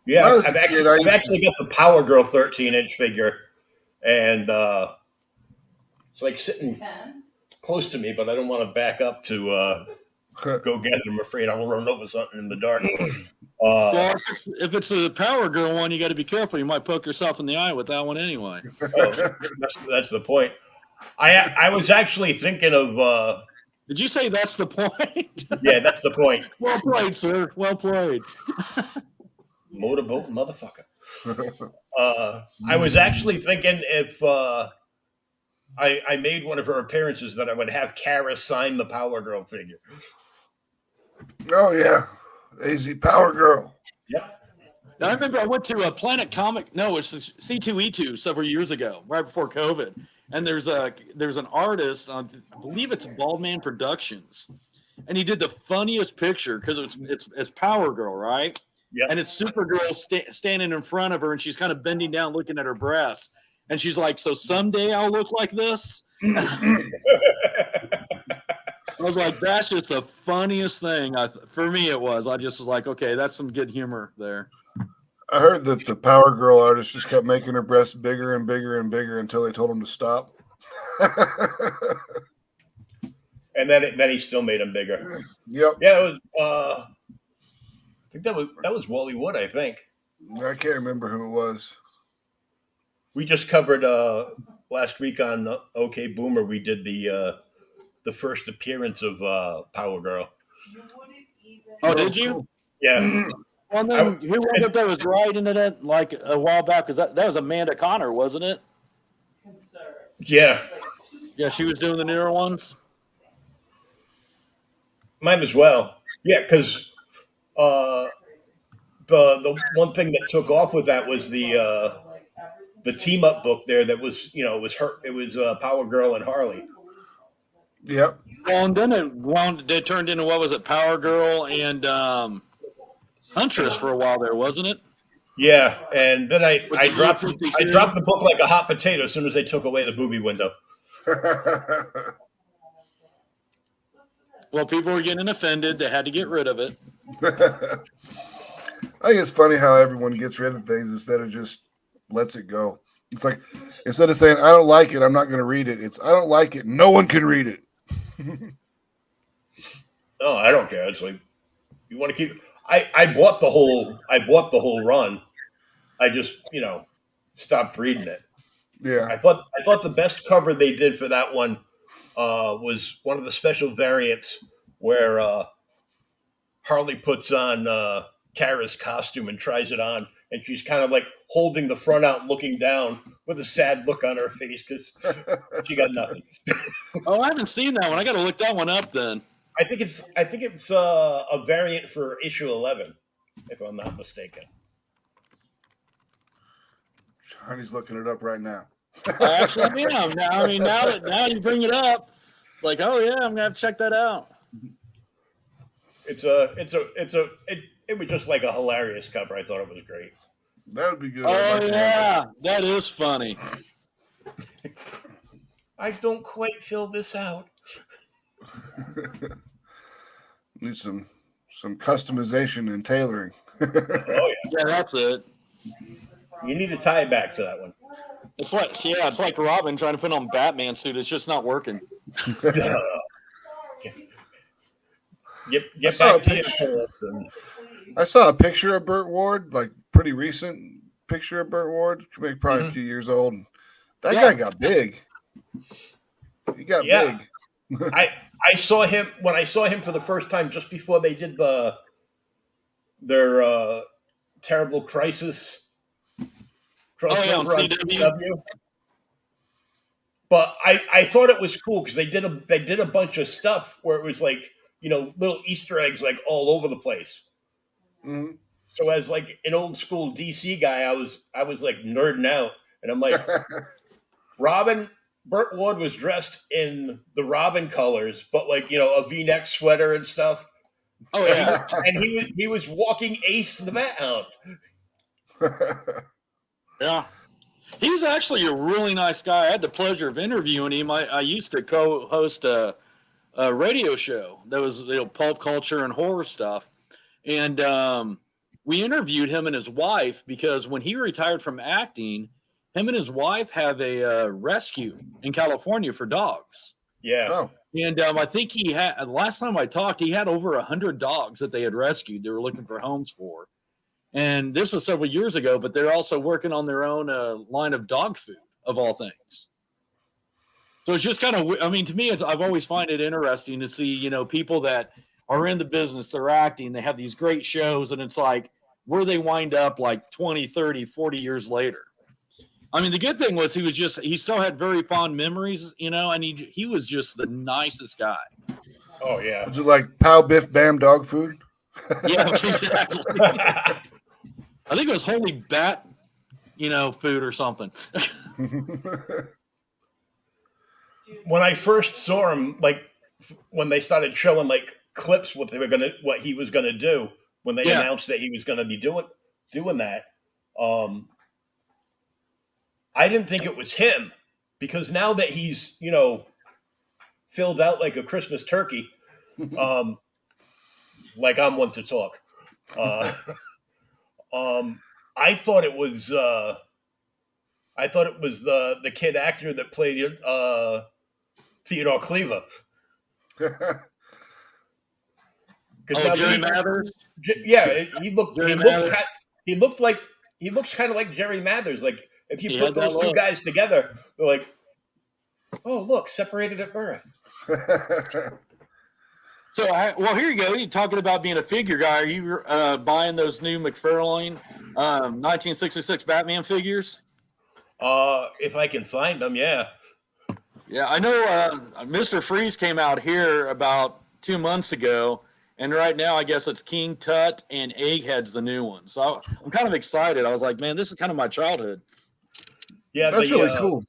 Yeah, I've actually got the Power Girl 13-inch figure, and it's like sitting close to me, but I don't want to back up to go get it. I'm afraid I'll run over something in the dark. Well, if it's a Power Girl one, you got to be careful. You might poke yourself in the eye with that one anyway. That's the point. I was actually thinking of. Did you say that's the point? Yeah, that's the point. Well played, sir. Well played. Motorboat motherfucker. I was actually thinking if I made one of her appearances that I would have Kara sign the Power Girl figure. Oh yeah, AZ Power Girl. Yep. Now, I remember I went to a Planet Comic. No, it's C2E2 several years ago, right before COVID. And there's an artist, I believe it's Baldman Productions, and he did the funniest picture because it's Power Girl, right? Yeah. And it's Supergirl standing in front of her, and she's kind of bending down, looking at her breasts, and she's like, "So someday I'll look like this." I was like, "That's just the funniest thing." For me, it was. I just was like, "Okay, that's some good humor there." I heard that the Power Girl artist just kept making her breasts bigger and bigger and bigger until they told him to stop. And then he still made them bigger. Yep. Yeah, it was. I think that was Wally Wood. I think. I can't remember who it was. We just covered last week on OK Boomer. We did the first appearance of Power Girl. Oh, did you? Yeah. Well, then who was it that was writing it like a while back? Because that was Amanda Connor, wasn't it? Yeah. Yeah, she was doing the newer ones. Might as well. Yeah, because the one thing that took off with that was the team up book there. That was it was Power Girl and Harley. Yep. Well, and then it turned into what was it? Power Girl and Huntress for a while there, wasn't it? Yeah, and then I dropped the book like a hot potato as soon as they took away the booby window. Well, people were getting offended. They had to get rid of it. I think it's funny how everyone gets rid of things instead of just lets it go. It's like instead of saying I don't like it, I'm not going to read it. It's I don't like it. No one can read it. Oh, I don't care. It's like you want to keep. I bought the whole run. I just stopped reading it. Yeah. I thought the best cover they did for that one was one of the special variants where Harley puts on Kara's costume and tries it on, and she's kind of like holding the front out, and looking down with a sad look on her face because she got nothing. Oh, I haven't seen that one. I got to look that one up then. I think it's a variant for issue 11, if I'm not mistaken. Honey's looking it up right now. I actually am now. I mean, now you bring it up, it's like, oh yeah, I'm gonna have to check that out. It was just like a hilarious cover. I thought it was great. That would be good. Oh yeah, that is funny. I don't quite fill this out. Need some customization and tailoring. Oh yeah. Yeah, that's it. You need a tie back for that one. It's like Robin trying to put on Batman suit. It's just not working. Get back to your. I saw a picture of Burt Ward, like pretty recent picture of Burt Ward, maybe probably a few years old. That guy got big. He got big. I saw him when I saw him for the first time just before they did their terrible crisis crossover on CW. But I thought it was cool because they did a bunch of stuff where it was like, you know, little Easter eggs like all over the place. Mm-hmm. So as like an old school DC guy, I was like nerding out, and I'm like, Burt Ward was dressed in the Robin colors, but like, you know, a V-neck sweater and stuff. Oh yeah, and he was walking Ace the Bat Hound. Yeah. He's actually a really nice guy. I had the pleasure of interviewing him. I used to co-host a radio show that was, you know, pulp culture and horror stuff. And we interviewed him and his wife because when he retired from acting, him and his wife have a rescue in California for dogs. Yeah. Oh. And I think he had, last time I talked, he had over 100 dogs that they had rescued. They were looking for homes for. And this was several years ago, but they're also working on their own line of dog food, of all things. So it's just kind of, I mean, to me, I've always find it interesting to see, you know, people that are in the business, they're acting, they have these great shows, and it's like where they wind up like 20, 30, 40 years later. I mean, the good thing was he still had very fond memories, you know, and he was just the nicest guy. Oh, yeah. Was it like Pow Biff Bam dog food? Yeah, exactly. I think it was Holy Bat, you know, food or something. When I first saw him, like when they started showing like clips what he was gonna do when they announced that he was gonna be doing that, I didn't think it was him because now that he's, you know, filled out like a Christmas turkey, like I'm one to talk. I thought it was the kid actor that played Theodore Cleaver. Jerry Mathers. Yeah, he looks kind of like Jerry Mathers. Like if you put those two guys together, they're like, oh look, separated at birth. So, well, here you go. You're talking about being a figure guy. Are you buying those new McFarlane 1966 Batman figures? If I can find them, yeah. Yeah, I know Mr. Freeze came out here about 2 months ago, and right now I guess it's King Tut and Egghead's the new one. So I'm kind of excited. I was like, man, this is kind of my childhood. Yeah, that's really cool.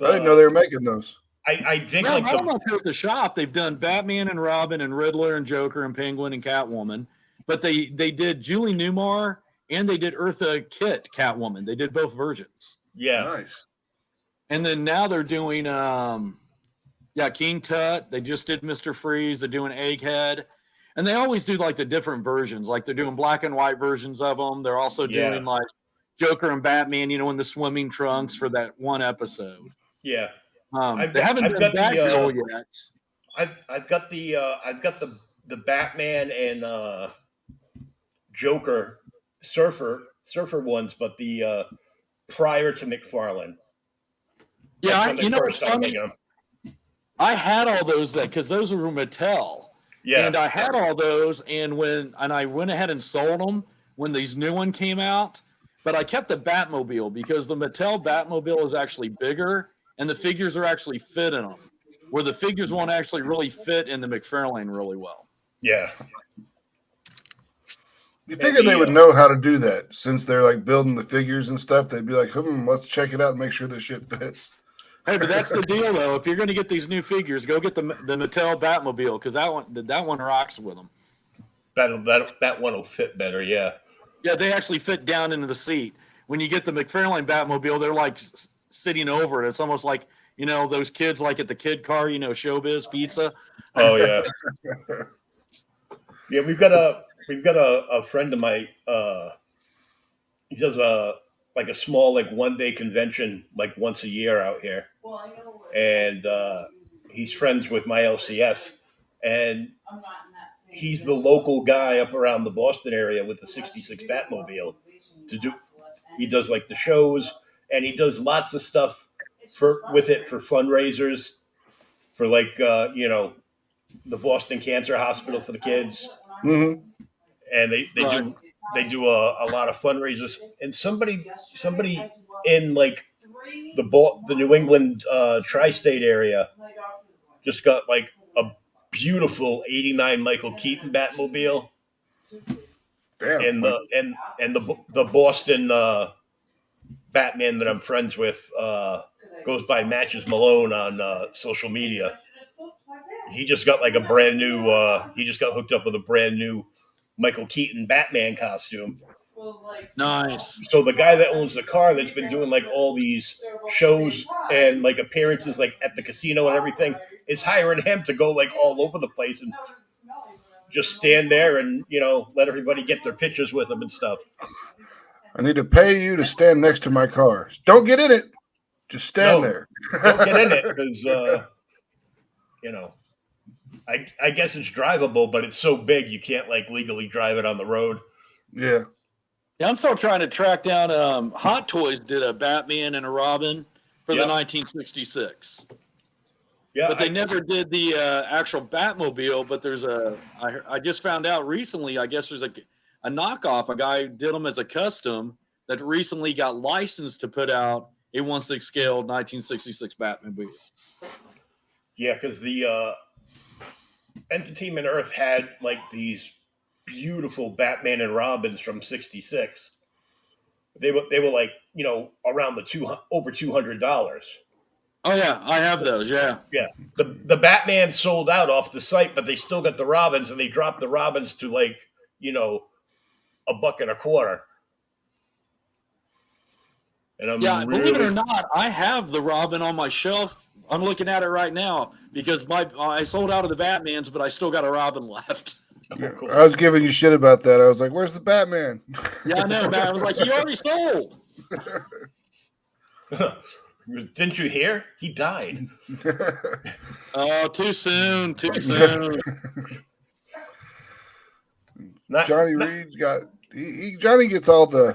I didn't know they were making those. I dig like I don't know here at the shop. They've done Batman and Robin and Riddler and Joker and Penguin and Catwoman, but they did Julie Newmar and they did Eartha Kitt Catwoman. They did both versions. Yeah, nice. And then now they're doing King Tut. They just did Mr. Freeze. They're doing Egghead, and they always do like the different versions. Like they're doing black and white versions of them. They're also doing like Joker and Batman, you know, in the swimming trunks for that one episode. Yeah. They haven't done Batgirl yet. I've got the Batman and Joker surfer ones, but the prior to McFarlane. Yeah, Like when they first it's started funny. making them. I had all those because those were Mattel. Yeah. And I had all those, and I went ahead and sold them when these new one came out. But I kept the Batmobile because the Mattel Batmobile is actually bigger, and the figures are actually fit in them, where the figures won't actually really fit in the McFarlane really well. Yeah. You figure they would know how to do that since they're like building the figures and stuff. They'd be like, let's check it out and make sure this shit fits. Hey, but that's the deal, though. If you're going to get these new figures, go get the Mattel Batmobile because that one rocks with them. That one will fit better, yeah. Yeah, they actually fit down into the seat. When you get the McFarlane Batmobile, they're like sitting over it. It's almost like, those kids like at the kid car, Showbiz Pizza. Oh, yeah. Yeah, we've got a friend of mine. He does a small one-day convention once a year out here, and he's friends with my LCS, and he's the local guy up around the Boston area with the '66 Batmobile. He does the shows, and he does lots of stuff for fundraisers for the Boston Cancer Hospital for the kids. Mm-hmm. And they do a lot of fundraisers. And somebody in the New England tri-state area just got a beautiful '89 Michael Keaton Batmobile. Damn. And the Boston Batman that I'm friends with goes by Matches Malone on social media. He just got a brand new. He just got hooked up with a brand new Michael Keaton Batman costume. Nice. So the guy that owns the car that's been doing all these shows and appearances at the casino and everything is hiring him to go all over the place and just stand there and let everybody get their pictures with him and stuff. I need to pay you to stand next to my car. Don't get in it. Just stand there. Don't get in it because I guess it's drivable, but it's so big you can't legally drive it on the road. Yeah. Yeah, I'm still trying to track down. Hot Toys did a Batman and a Robin for the 1966. Yeah, but they never did the actual Batmobile. But there's I just found out recently. I guess there's a knockoff. A guy did them as a custom that recently got licensed to put out a 1/6 scale 1966 Batmobile. Yeah, because the Entertainment Earth had these beautiful Batman and Robins from '66. They were around over $200. Oh yeah, I have those. Yeah. Yeah. The Batman sold out off the site, but they still got the Robins, and they dropped the Robins to $1.25. And believe it or not, I have the Robin on my shelf. I'm looking at it right now because I sold out of the Batmans, but I still got a Robin left. Yeah, cool. I was giving you shit about that. I was like, "Where's the Batman?" Yeah, I know, man. I was like, "You already sold." Didn't you hear? He died. Oh, too soon. Too soon. Johnnie Reed's got Johnny gets all the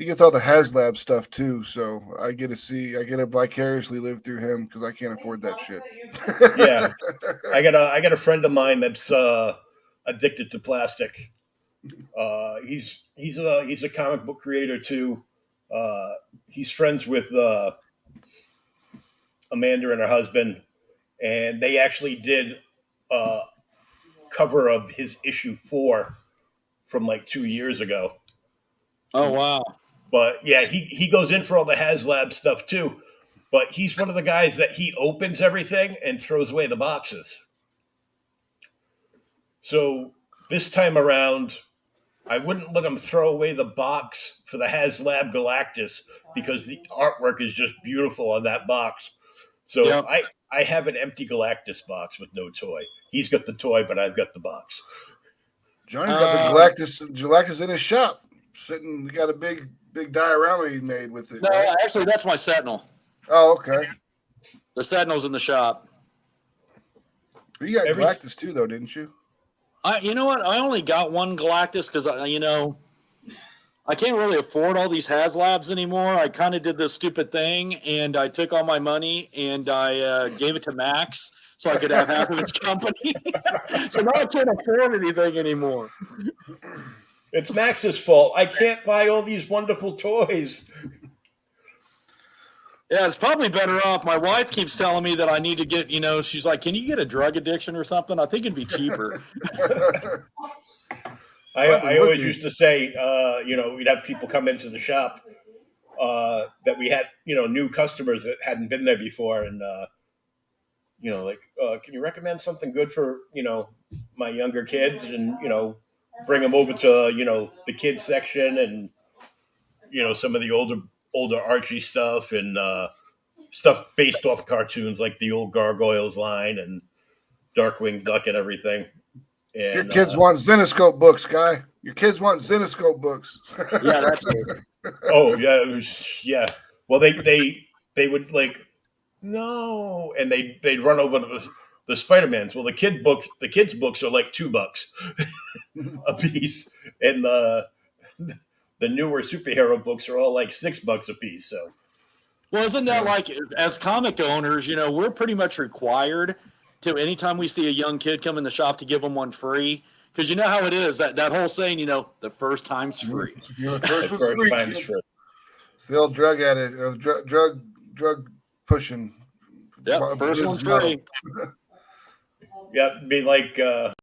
HasLab stuff too, so I get to vicariously live through him because I can't afford that shit. Yeah, I got a friend of mine that's addicted to plastic. He's a comic book creator too. He's friends with Amanda and her husband, and they actually did a cover of his issue 4 from 2 years ago. Oh wow. But yeah, he goes in for all the HasLab stuff too. But he's one of the guys that he opens everything and throws away the boxes. So this time around, I wouldn't let him throw away the box for the HasLab Galactus because the artwork is just beautiful on that box. So yep. I have an empty Galactus box with no toy. He's got the toy, but I've got the box. Johnny's got the Galactus in his shop. He got a big diorama he made with it. No, right? Actually, that's my Sentinel. Oh, okay. The Sentinel's in the shop. You got Galactus too, though, didn't you? You know what? I only got one Galactus because I can't really afford all these HasLabs anymore. I kind of did this stupid thing, and I took all my money and I gave it to Max so I could have half of his company. So now I can't afford anything anymore. It's Max's fault. I can't buy all these wonderful toys. Yeah, it's probably better off. My wife keeps telling me that I need to get, she's like, can you get a drug addiction or something? I think it'd be cheaper. I always used to say, we'd have people come into the shop that we had, new customers that hadn't been there before. And, can you recommend something good for, my younger kids and, bring them over to, the kids section and, some of the older Archie stuff and stuff based off cartoons like the old Gargoyles line and Darkwing Duck and everything. And, your kids want Zenoscope books, Guy. Your kids want Zenoscope books. Yeah, that's it. Oh yeah, yeah. Well, they would like no, and they'd run over to the Spider-Mans. Well, the kids' books are like $2 a piece, and the newer superhero books are all like $6 a piece. So, well, isn't that like as comic owners, we're pretty much required to anytime we see a young kid come in the shop to give them one free. Because you know how it is, that whole saying, the first time's free. The first time's free. Still drug addict, or drug pushing. Yeah, first one's free. Yeah, be like, get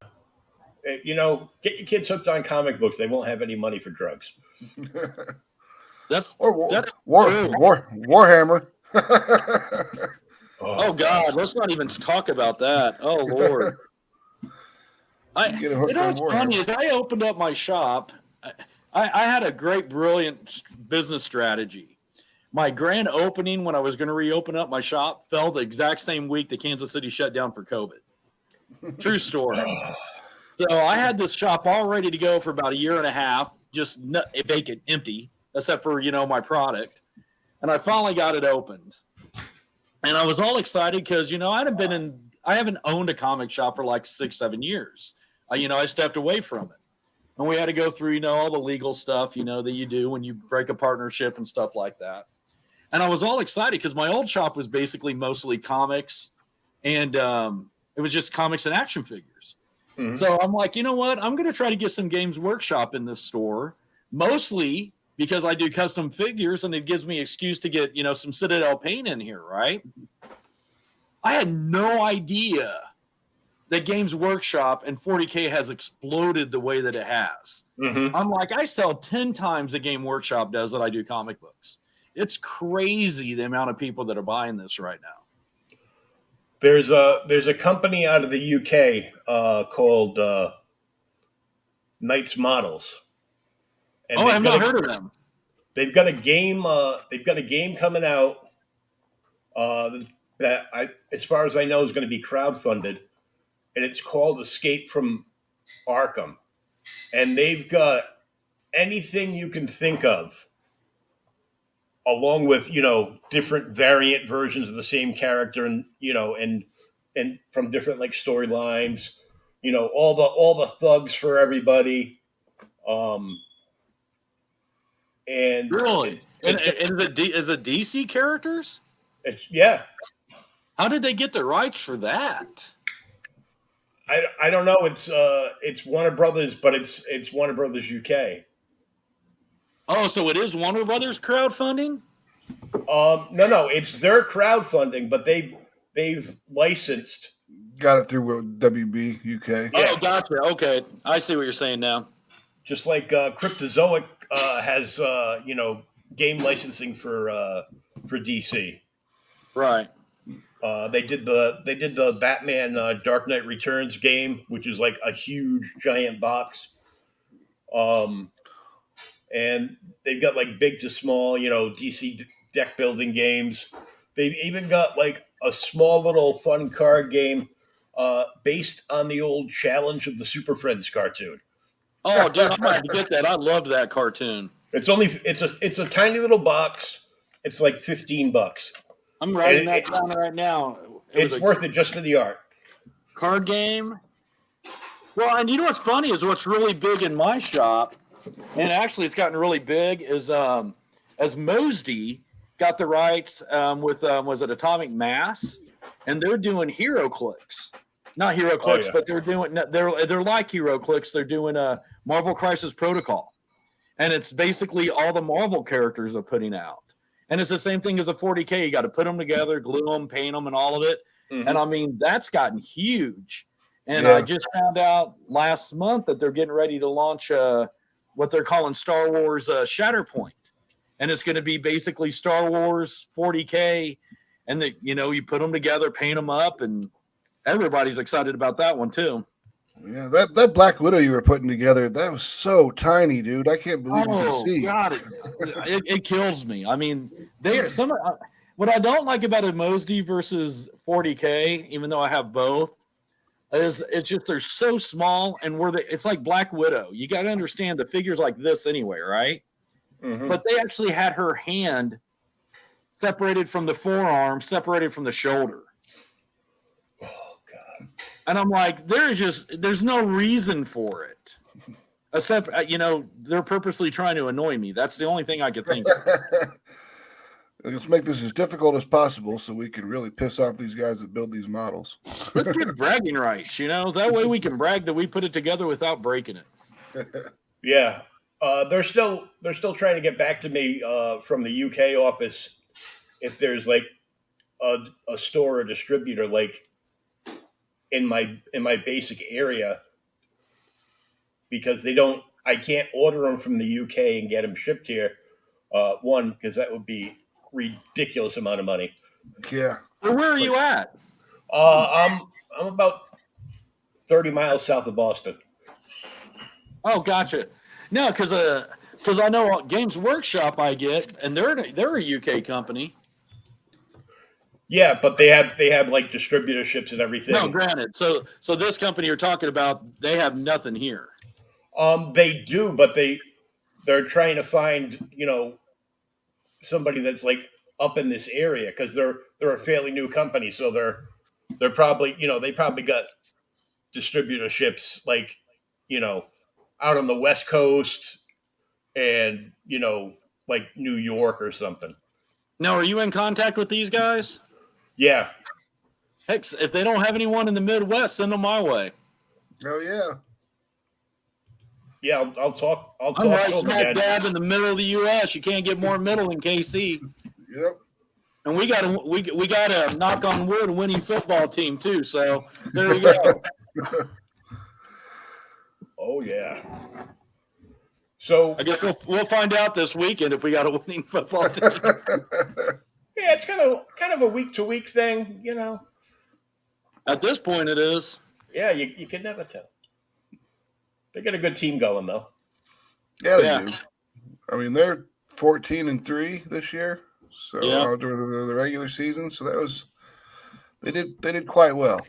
your kids hooked on comic books. They won't have any money for drugs. That's Warhammer. Oh God, let's not even talk about that. Oh Lord. What's funny is I opened up my shop. I had a great, brilliant business strategy. My grand opening when I was going to reopen up my shop fell the exact same week that Kansas City shut down for COVID. True story. So I had this shop all ready to go for about a year and a half, just vacant, empty, except for, my product. And I finally got it opened. And I was all excited because, I haven't owned a comic shop for like 6-7 years. I stepped away from it. And we had to go through, all the legal stuff, that you do when you break a partnership and stuff like that. And I was all excited because my old shop was basically mostly comics and it was just comics and action figures. Mm-hmm. So I'm like, you know what? I'm going to try to get some Games Workshop in this store, mostly because I do custom figures and it gives me an excuse to get, some Citadel paint in here, right? I had no idea that Games Workshop and 40K has exploded the way that it has. Mm-hmm. I'm like, I sell 10 times the Game Workshop does that I do comic books. It's crazy the amount of people that are buying this right now. There's a company out of the UK called Knights Models. And I've not heard of them. They've got a game. They've got a game coming out that as far as I know, is going to be crowdfunded, and it's called Escape from Arkham. And they've got anything you can think of, along with different variant versions of the same character, and and from different like storylines, all the thugs for everybody. And really, is it DC characters? Yeah. How did they get the rights for that? I don't know. It's Warner Brothers, but it's Warner Brothers UK. Oh, so it is Warner Brothers crowdfunding? No, it's their crowdfunding, but they've licensed. Got it through WB UK. Yeah. Oh, gotcha. Okay, I see what you're saying now. Just like Cryptozoic has game licensing for DC. Right. They did the Batman Dark Knight Returns game, which is like a huge giant box. And they've got like big to small, DC deck building games. They've even got like a small little fun card game based on the old Challenge of the Super Friends cartoon. Oh, dude, I might have to get that. I loved that cartoon. It's a tiny little box. It's like $15. I'm writing that down right now. It's worth it just for the art. Card game. Well, and you know what's funny is what's really big in my shop And actually, it's gotten really big. As Mosdy got the rights with was it Atomic Mass, and they're doing Hero Clicks, not Hero Clicks, but they're like Hero Clicks. They're doing a Marvel Crisis Protocol, and it's basically all the Marvel characters are putting out. And it's the same thing as a 40K. You got to put them together, glue them, paint them, and all of it. Mm-hmm. And I mean, that's gotten huge. And I just found out last month that they're getting ready to launch what they're calling Star Wars Shatterpoint. And it's going to be basically Star Wars 40K. And you put them together, paint them up, and everybody's excited about that one too. Yeah, that Black Widow you were putting together, that was so tiny, dude. I can't believe you can see. God, it kills me. I mean, what I don't like about a Mosdy versus 40K, even though I have both, is it's just they're so small, and it's like Black Widow. You got to understand the figure's like this anyway, right? Mm-hmm. But they actually had her hand separated from the forearm, separated from the shoulder. And I'm like, there's no reason for it. Except, they're purposely trying to annoy me. That's the only thing I could think of. Let's make this as difficult as possible so we can really piss off these guys that build these models. Let's get bragging rights, That way we can brag that we put it together without breaking it. Yeah. They're still trying to get back to me from the UK office if there's like a store or distributor like in my basic area, because I can't order them from the UK and get them shipped here. One, because that would be ridiculous amount of money. Yeah. Well, where are you at? I'm about 30 miles south of Boston. Oh, gotcha. No, because I know Games Workshop I get, and they're a UK company. Yeah, but they have like distributorships and everything. No, granted. So this company you're talking about, they have nothing here. They do, but they're trying to find somebody that's like up in this area, because they're a fairly new company, so they're probably they probably got distributorships like out on the West Coast and like New York or something. Now, are you in contact with these guys? Yeah. Heck, if they don't have anyone in the Midwest, send them my way. Oh yeah. Yeah, I'll talk. I'm right smack dab in the middle of the U.S. You can't get more middle than KC. Yep. And we got a knock on wood winning football team too. So there you go. Oh yeah. So I guess we'll find out this weekend if we got a winning football team. Yeah, it's kind of a week to week thing, At this point, it is. Yeah, you can never tell. They got a good team going though. Yeah, they do. I mean, they're 14-3 this year, so during the regular season. So they did quite well.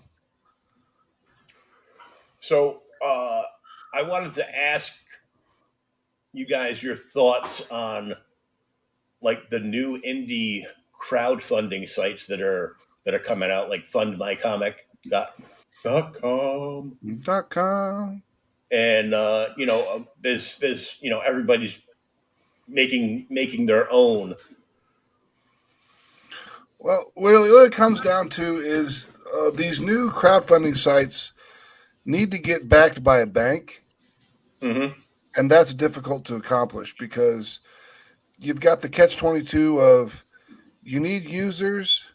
So I wanted to ask you guys your thoughts on like the new indie crowdfunding sites that are coming out, like fundmycomic.com. And there's everybody's making their own. Well, what it comes down to is these new crowdfunding sites need to get backed by a bank, and that's difficult to accomplish because you've got the catch-22 of you need users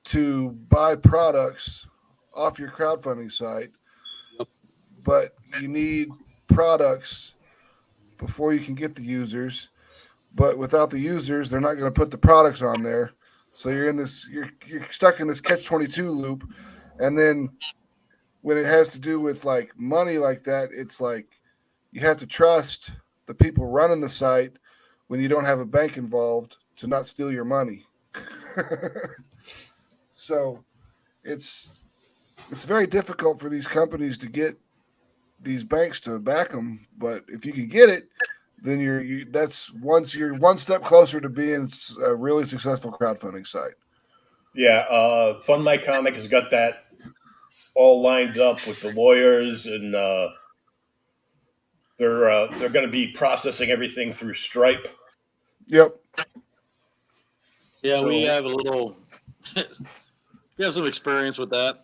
to buy products off your crowdfunding site, but you need products before you can get the users. But without the users, they're not going to put the products on there. So you're stuck in this catch-22 loop. And then when it has to do with like money like that, it's like you have to trust the people running the site when you don't have a bank involved to not steal your money. So it's very difficult for these companies to get these banks to back them. But if you can get it, then you're one step closer to being a really successful crowdfunding site. Yeah, Fund My Comic has got that all lined up with the lawyers and they're going to be processing everything through Stripe. Yep. Yeah, So- we have a little. We have some experience with that.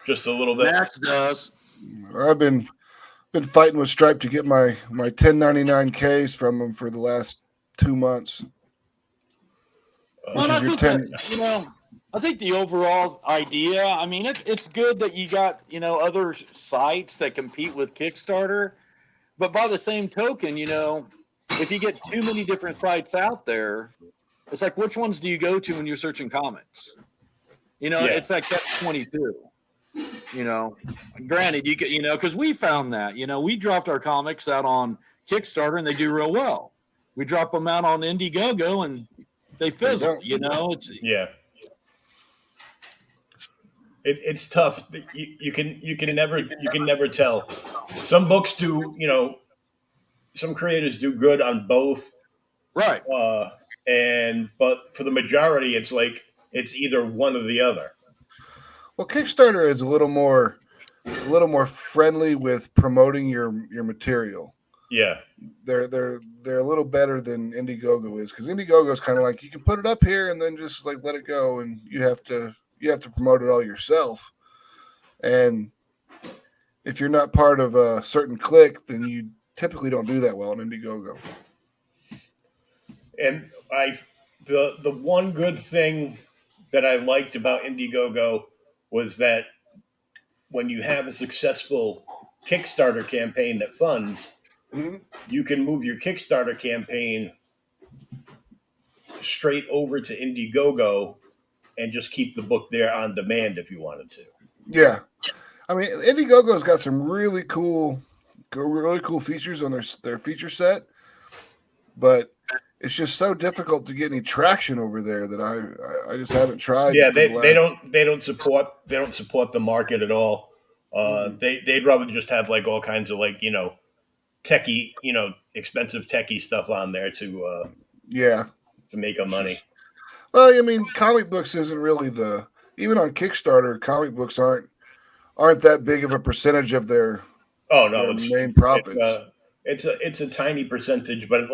Just a little bit. Max does. I've been fighting with Stripe to get my 1099Ks from them for the last 2 months. Well, Which I is your think 10. that, I think the overall idea, I mean, it's good that you got, other sites that compete with Kickstarter. But by the same token, if you get too many different sites out there, it's like, which ones do you go to when you're searching comics? It's that catch-22. Granted, you could, because we found that, we dropped our comics out on Kickstarter and they do real well. We drop them out on Indiegogo and they fizzle. It's It's tough. You can never tell. Some books do, some creators do good on both. right. But for the majority, it's like it's either one or the other. Well, Kickstarter is a little more friendly with promoting your material. Yeah. They're a little better than Indiegogo is, because Indiegogo is kind of like you can put it up here and then just like let it go, and you have to promote it all yourself. And if you're not part of a certain clique, then you typically don't do that well on Indiegogo. And the one good thing that I liked about Indiegogo was that when you have a successful Kickstarter campaign that funds, you can move your Kickstarter campaign straight over to Indiegogo and just keep the book there on demand if you wanted to. Yeah. I mean, Indiegogo's got some really cool features on their feature set, but it's just so difficult to get any traction over there that I just haven't tried. Yeah, they don't support the market at all. They'd rather just have like all kinds of like techie, expensive techie stuff on there to make them money. Well, I mean, comic books isn't really even on Kickstarter, comic books aren't that big of a percentage of their main profits. It's a tiny percentage, but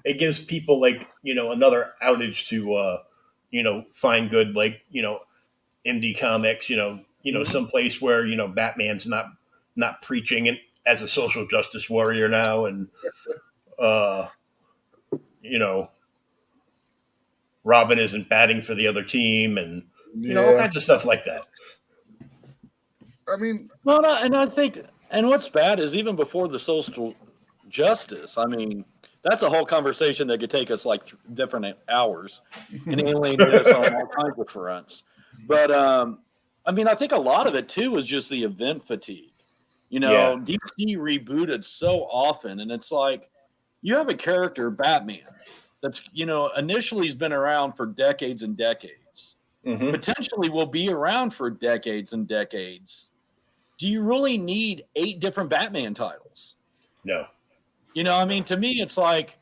it gives people like another outage to find good like indie comics, some place where Batman's not preaching as a social justice warrior now, and Robin isn't batting for the other team, and all kinds of stuff like that. I mean, well, and I think, and what's bad is even before the social justice, I mean, that's a whole conversation that could take us like different hours and alienate us on all kinds of fronts. But I mean, I think a lot of it too was just the event fatigue. DC rebooted so often, and it's like you have a character, Batman, that's initially has been around for decades and decades. Potentially will be around for decades and decades. Do you really need 8 different Batman titles? No. I mean, to me, it's like,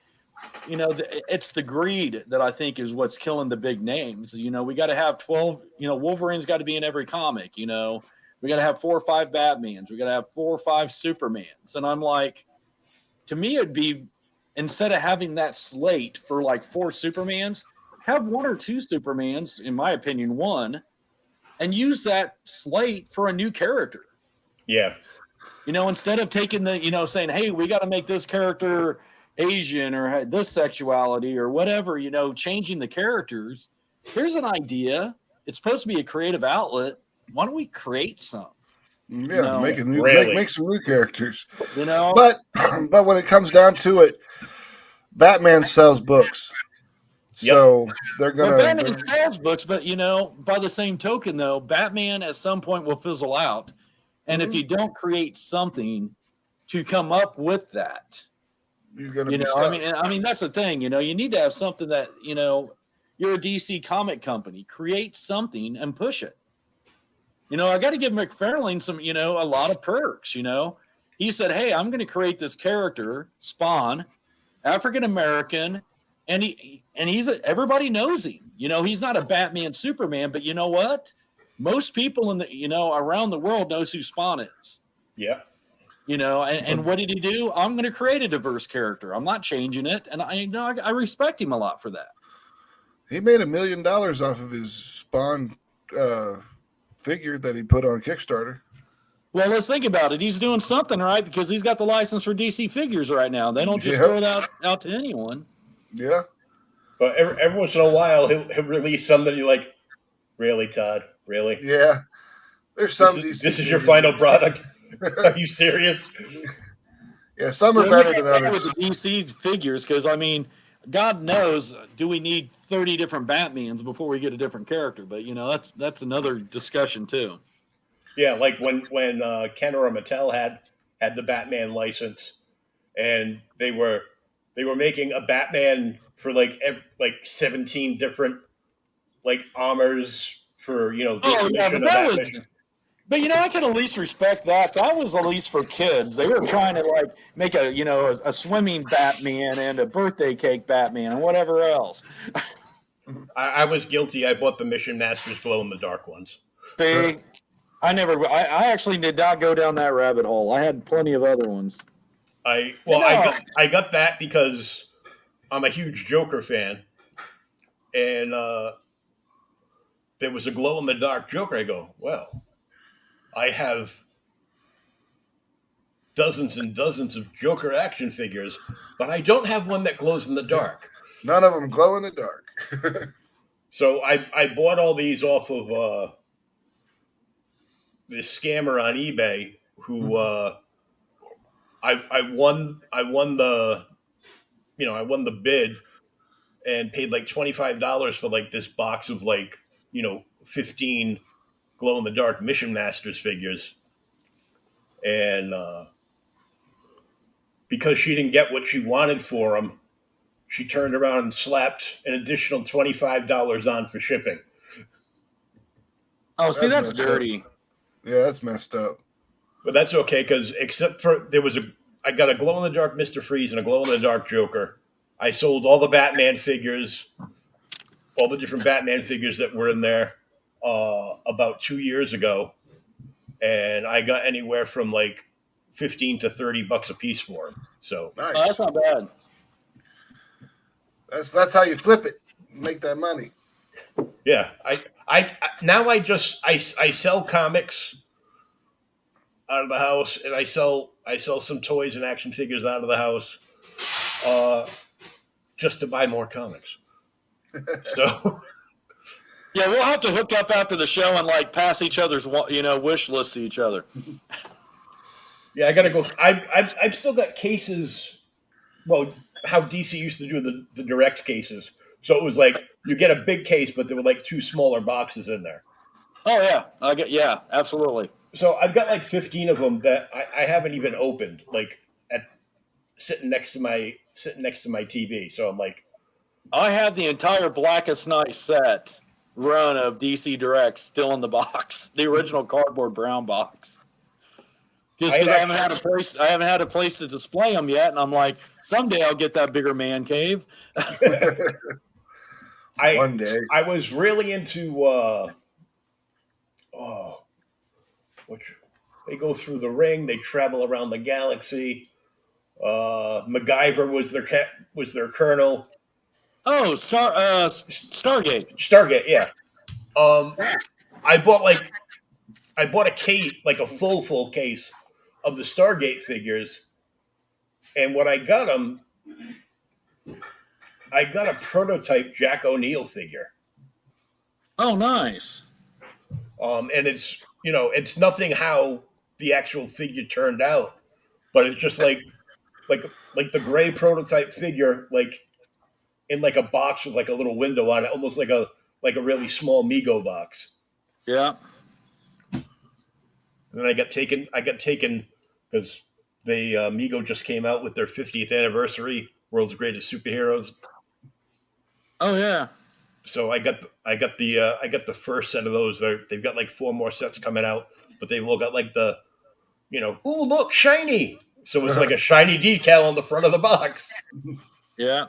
it's the greed that I think is what's killing the big names. We got to have 12, Wolverine's got to be in every comic, we got to have 4 or 5 Batmans. We got to have 4 or 5 Supermans. And I'm like, to me, it'd be, instead of having that slate for like 4 Supermans, have 1 or 2 Supermans, in my opinion, 1, and use that slate for a new character. Yeah. Instead of taking the, saying, hey, we got to make this character Asian or this sexuality or whatever, changing the characters. Here's an idea. It's supposed to be a creative outlet. Why don't we create some? Yeah, make some new characters. But when it comes down to it, Batman sells books. So they're gonna. Batman sells books, but by the same token, though, Batman at some point will fizzle out, and if you don't create something to come up with that, you're gonna. Be stuck. I mean that's the thing. You need to have something that you're a DC comic company. Create something and push it. I got to give McFarlane some, a lot of perks. He said, "Hey, I'm going to create this character, Spawn, African American." And he's everybody knows him. He's not a Batman, Superman, but you know what? Most people in the around the world knows who Spawn is. Yeah. And what did he do? I'm going to create a diverse character. I'm not changing it. And I respect him a lot for that. He made $1 million off of his Spawn figure that he put on Kickstarter. Well, let's think about it. He's doing something right because he's got the license for DC figures right now. They don't just throw that out to anyone. Yeah. But every once in a while, he'll release something you're like, really, Todd? Really? Yeah. There's some this is your final product? Are you serious? Yeah, some are better than others. With the DC figures, because, I mean, God knows, do we need 30 different Batmans before we get a different character? But, that's another discussion, too. Yeah, like when Kenner or Mattel had the Batman license, and they were making a Batman for like 17 different like armors for this mission or that mission. But I can at least respect that. That was at least for kids. They were trying to like make a swimming Batman and a birthday cake Batman and whatever else. I was guilty. I bought the Mission Masters glow in the dark ones. See, I actually did not go down that rabbit hole. I had plenty of other ones. I got that because I'm a huge Joker fan, and there was a glow in the dark Joker. I go, well, I have dozens and dozens of Joker action figures, but I don't have one that glows in the dark. None of them glow in the dark. So I bought all these off of this scammer on eBay who I won the bid and paid like $25 for like this box of 15 glow in the dark Mission Masters figures. And because she didn't get what she wanted for them, she turned around and slapped an additional $25 on for shipping. Oh, see, that's dirty. Yeah, that's messed up. But that's okay, because except for I got a glow in the dark Mr. Freeze and a glow in the dark Joker. I sold all the Batman figures, all the different Batman figures that were in there about 2 years ago, and I got anywhere from like $15 to $30 a piece for them. So nice. Oh, that's not bad. That's how you flip it, make that money. Yeah, I now I sell comics out of the house, and I sell some toys and action figures out of the house, just to buy more comics. So yeah, we'll have to hook up after the show and like pass each other's wish list to each other. Yeah, I gotta go. I've still got cases. Well, how DC used to do the direct cases. So it was like you get a big case, but there were like 2 smaller boxes in there. Oh yeah, absolutely. So I've got like 15 of them that I haven't even opened, like sitting next to my TV. So I'm like, I have the entire Blackest Night set run of DC Direct still in the box, the original cardboard brown box. Just because I haven't had a place to display them yet, and I'm like, someday I'll get that bigger man cave. One day. I was really into they go through the ring, they travel around the galaxy. MacGyver was their colonel. Oh, Stargate. Stargate, yeah. I bought a case, like a full case of the Stargate figures, and when I got them, I got a prototype Jack O'Neill figure. Oh, nice. And it's nothing how the actual figure turned out, but it's just like the gray prototype figure, like in like a box with like a little window on it, almost like a really small Mego box. Yeah. And then I got taken because Mego just came out with their 50th anniversary, World's Greatest Superheroes. Oh yeah. So I got the first set of those. They've got like 4 more sets coming out, but they've all got like the, ooh, look, shiny. So it's like a shiny decal on the front of the box. Yeah.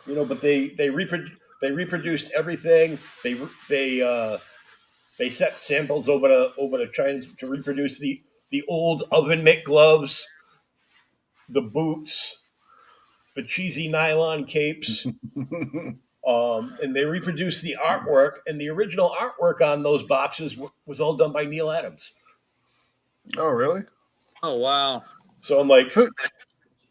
But they reproduced everything. They set samples over to China to reproduce the the old oven mitt gloves, the boots, the cheesy nylon capes. And they reproduced the artwork, and the original artwork on those boxes was all done by Neil Adams. Oh, really? Oh wow. So I'm like,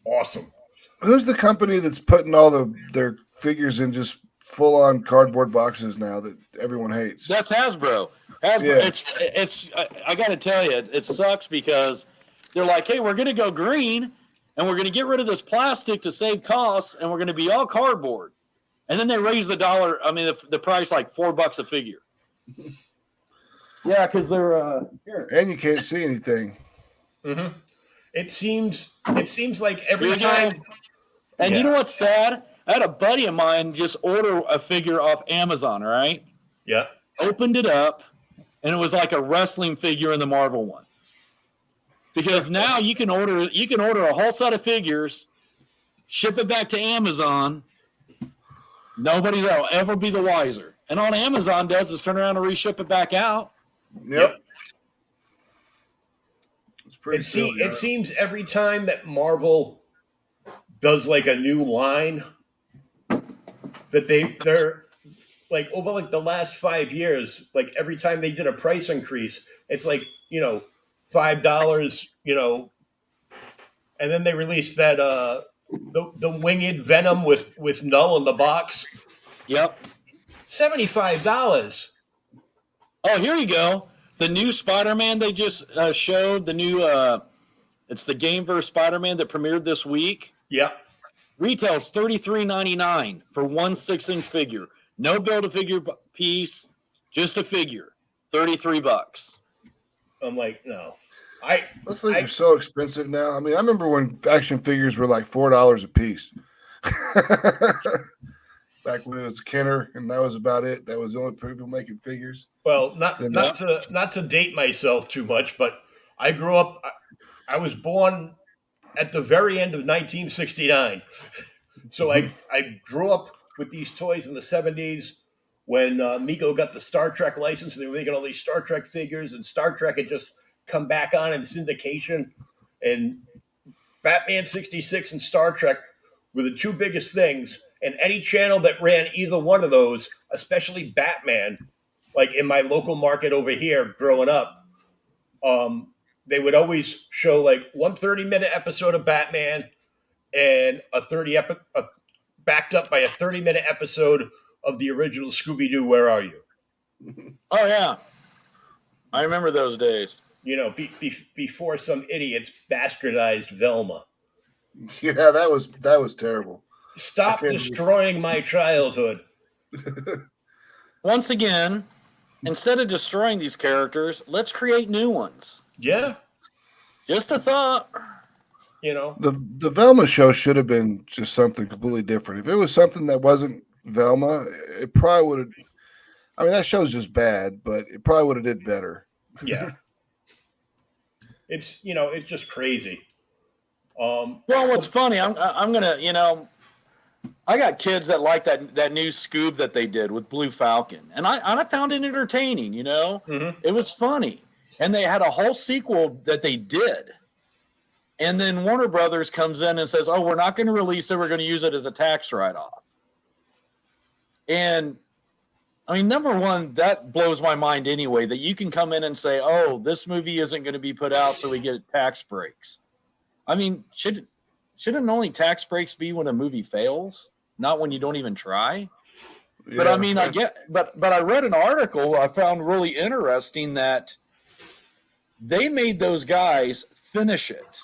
awesome. Who's the company that's putting all their figures in just full on cardboard boxes now that everyone hates? That's Hasbro. Hasbro. Yeah. It's. I got to tell you, it sucks because they're like, hey, we're going to go green, and we're going to get rid of this plastic to save costs, and we're going to be all cardboard. And then they raise the dollar. I mean, the price like $4 a figure. Yeah, because they're here. And you can't see anything. Mm-hmm. It seems like every time. And you know what's sad? I had a buddy of mine just order a figure off Amazon, right? Yeah. Opened it up, and it was like a wrestling figure in the Marvel one. Because now you can order a whole set of figures, ship it back to Amazon. Nobody will ever be the wiser. And all Amazon does is turn around and reship it back out. Yep. It seems every time that Marvel does like a new line, that they're like over like the last 5 years, like every time they did a price increase, it's like, $5, and then they released that the winged Venom with Null in the box. Yep. $75. Oh, here you go. The new Spider-Man they just showed, the new it's the Gameverse Spider-Man that premiered this week. Yep. Retails $33.99 for one 6-inch figure. No build-a-figure piece, just a figure. $33. I'm like, no. Those things are so expensive now. I mean, I remember when action figures were like $4 a piece. Back when it was Kenner, and that was about it. That was the only people making figures. Well, not to date myself too much, but I grew up. I was born at the very end of 1969, so I grew up with these toys in the 70s when Mego got the Star Trek license, and they were making all these Star Trek figures, and Star Trek had just come back on in syndication, and Batman 66 and Star Trek were the two biggest things. And any channel that ran either one of those, especially Batman, like in my local market over here growing up, they would always show like one 30-minute episode of Batman and backed up by a 30-minute episode of the original Scooby-Doo, Where Are You? Oh, yeah. I remember those days. Before some idiots bastardized Velma. Yeah, that was terrible. Stop destroying my childhood. Once again, instead of destroying these characters, let's create new ones. Yeah. Just a thought. The Velma show should have been just something completely different. If it was something that wasn't Velma, it probably would have. I mean, that show's just bad, but it probably would have did better. Yeah. It's just crazy. Well, what's funny, I'm gonna, I got kids that like that new Scoob that they did with Blue Falcon, and I found it entertaining. Mm-hmm. It was funny, and they had a whole sequel that they did, and then Warner Brothers comes in and says, "Oh, we're not going to release it. We're going to use it as a tax write-off." And I mean, number one, that blows my mind anyway. That you can come in and say, "Oh, this movie isn't going to be put out, so we get tax breaks." I mean, shouldn't only tax breaks be when a movie fails, not when you don't even try? Yeah. But I mean, but I read an article I found really interesting that they made those guys finish it.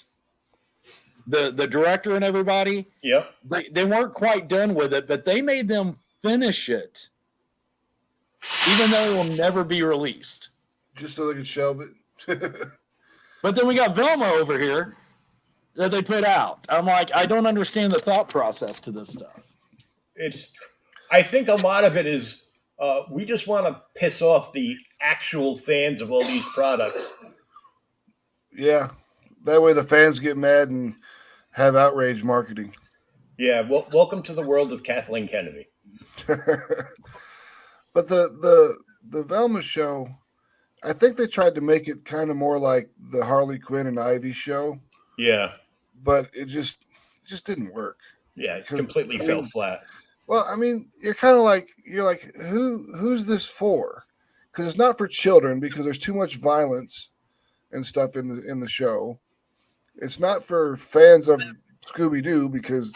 The director and everybody. Yep. They weren't quite done with it, but they made them finish it, even though it will never be released. Just so they could shelve it. But then we got Velma over here that they put out. I'm like, I don't understand the thought process to this stuff. I think a lot of it is we just want to piss off the actual fans of all these products. Yeah, that way the fans get mad and have outrage marketing. Yeah, well, welcome to the world of Kathleen Kennedy. But the Velma show, I think they tried to make it kind of more like the Harley Quinn and Ivy show, Yeah. but it just didn't work. Yeah. It Because, completely I fell mean, flat. well, I mean, you're like who's this for? Because it's not for children because there's too much violence and stuff in the show. It's not for fans of Scooby Doo because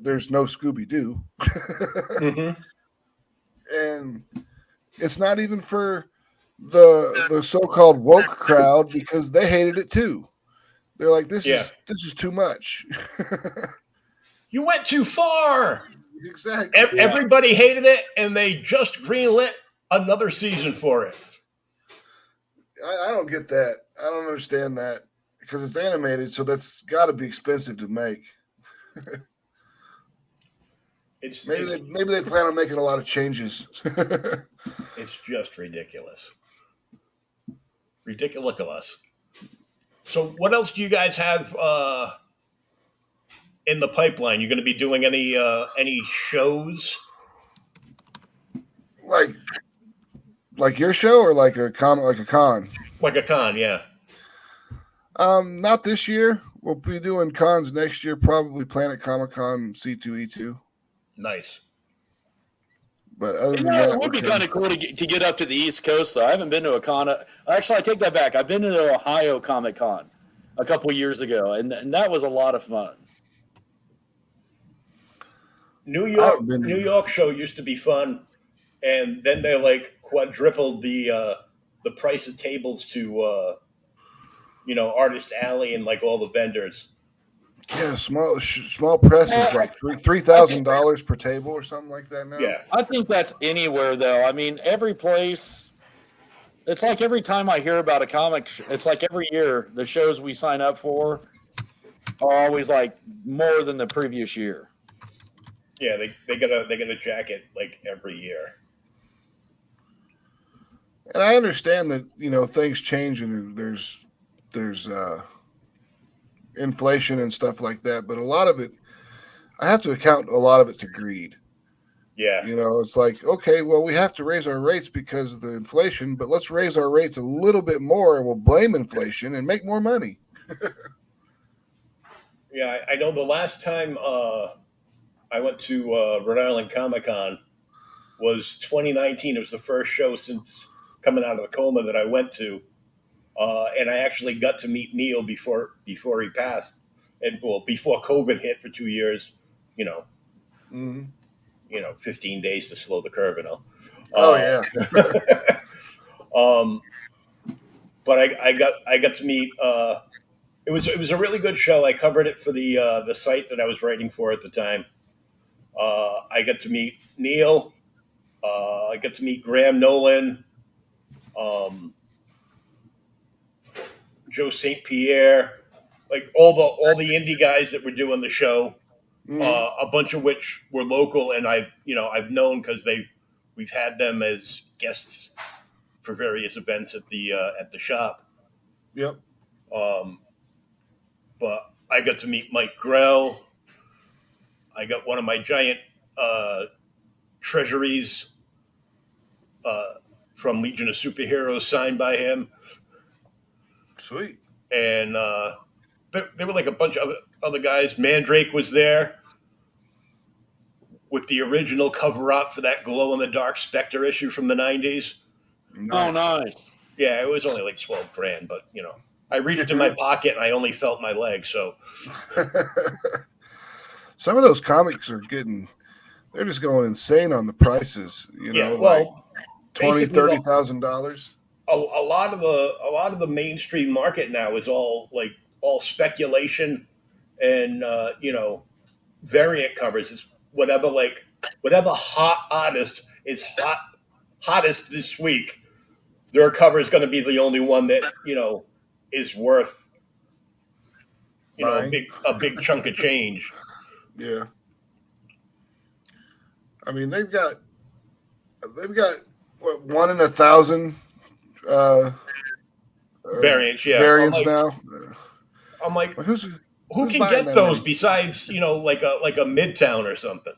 there's no Scooby Doo, Mm-hmm. and it's not even for the so-called woke crowd because they hated it too. They're like, this Yeah. is too much. You went too far. Exactly. Everybody hated it, and they just greenlit another season for it. I don't get that. I don't understand that because it's animated, so that's got to be expensive to make. Maybe they plan on making a lot of changes. It's just ridiculous. Ridiculous. So, what else do you guys have in the pipeline? You're going to be doing any shows? Like your show or like a con? Like a con, yeah. Not this year. We'll be doing cons next year, probably Planet Comic Con C2E2. Nice. But other than Yeah, that, it would be kind of cool to get up to the East Coast. Though I haven't been to a con. Actually, I take that back. I've been to the Ohio Comic Con a couple years ago, and that was a lot of fun. New York show used to be fun, and then they like quadrupled the price of tables to Artist Alley and like all the vendors. Yeah, small press is like $3,000 per table or something like that now. Yeah, I think that's anywhere though. I mean, every place. It's like every time I hear about a comic, it's like every year the shows we sign up for are always like more than the previous year. Yeah, they get a jacket like every year. And I understand that things change and there's inflation and stuff like that, but a lot of it, I have to account a lot of it to greed. Yeah, it's like, okay, well, we have to raise our rates because of the inflation, but let's raise our rates a little bit more and we'll blame inflation and make more money. Yeah, I know the last time I went to Rhode Island Comic Con was 2019. It was the first show since coming out of the coma that I went to, and I actually got to meet Neil before he passed, and before COVID hit for 2 years. 15 days to slow the curve, Oh yeah. But I got to meet. It was a really good show. I covered it for the site that I was writing for at the time. I got to meet Neil. I got to meet Graham Nolan, Joe St. Pierre, like all the indie guys that were doing the show. A bunch of which were local, and I've known because we've had them as guests for various events at the shop. Yep. But I got to meet Mike Grell. I got one of my giant treasuries from Legion of Superheroes signed by him. Sweet. And there were like a bunch of other guys. Mandrake was there with the original cover art for that glow-in-the-dark Spectre issue from the 90s. Oh, nice. Yeah, it was only like $12,000, but I reached in my pocket and I only felt my leg. So some of those comics are they're just going insane on the prices. Like $20,000-$30,000. A lot of the mainstream market now is all speculation and variant covers. It's whatever hot artist is hottest this week. Their cover is going to be the only one that is worth a big chunk of change. Yeah. I mean, they've got what, 1 in 1,000 variants. Yeah, variants now. I'm like, who can get those besides like a Midtown or something?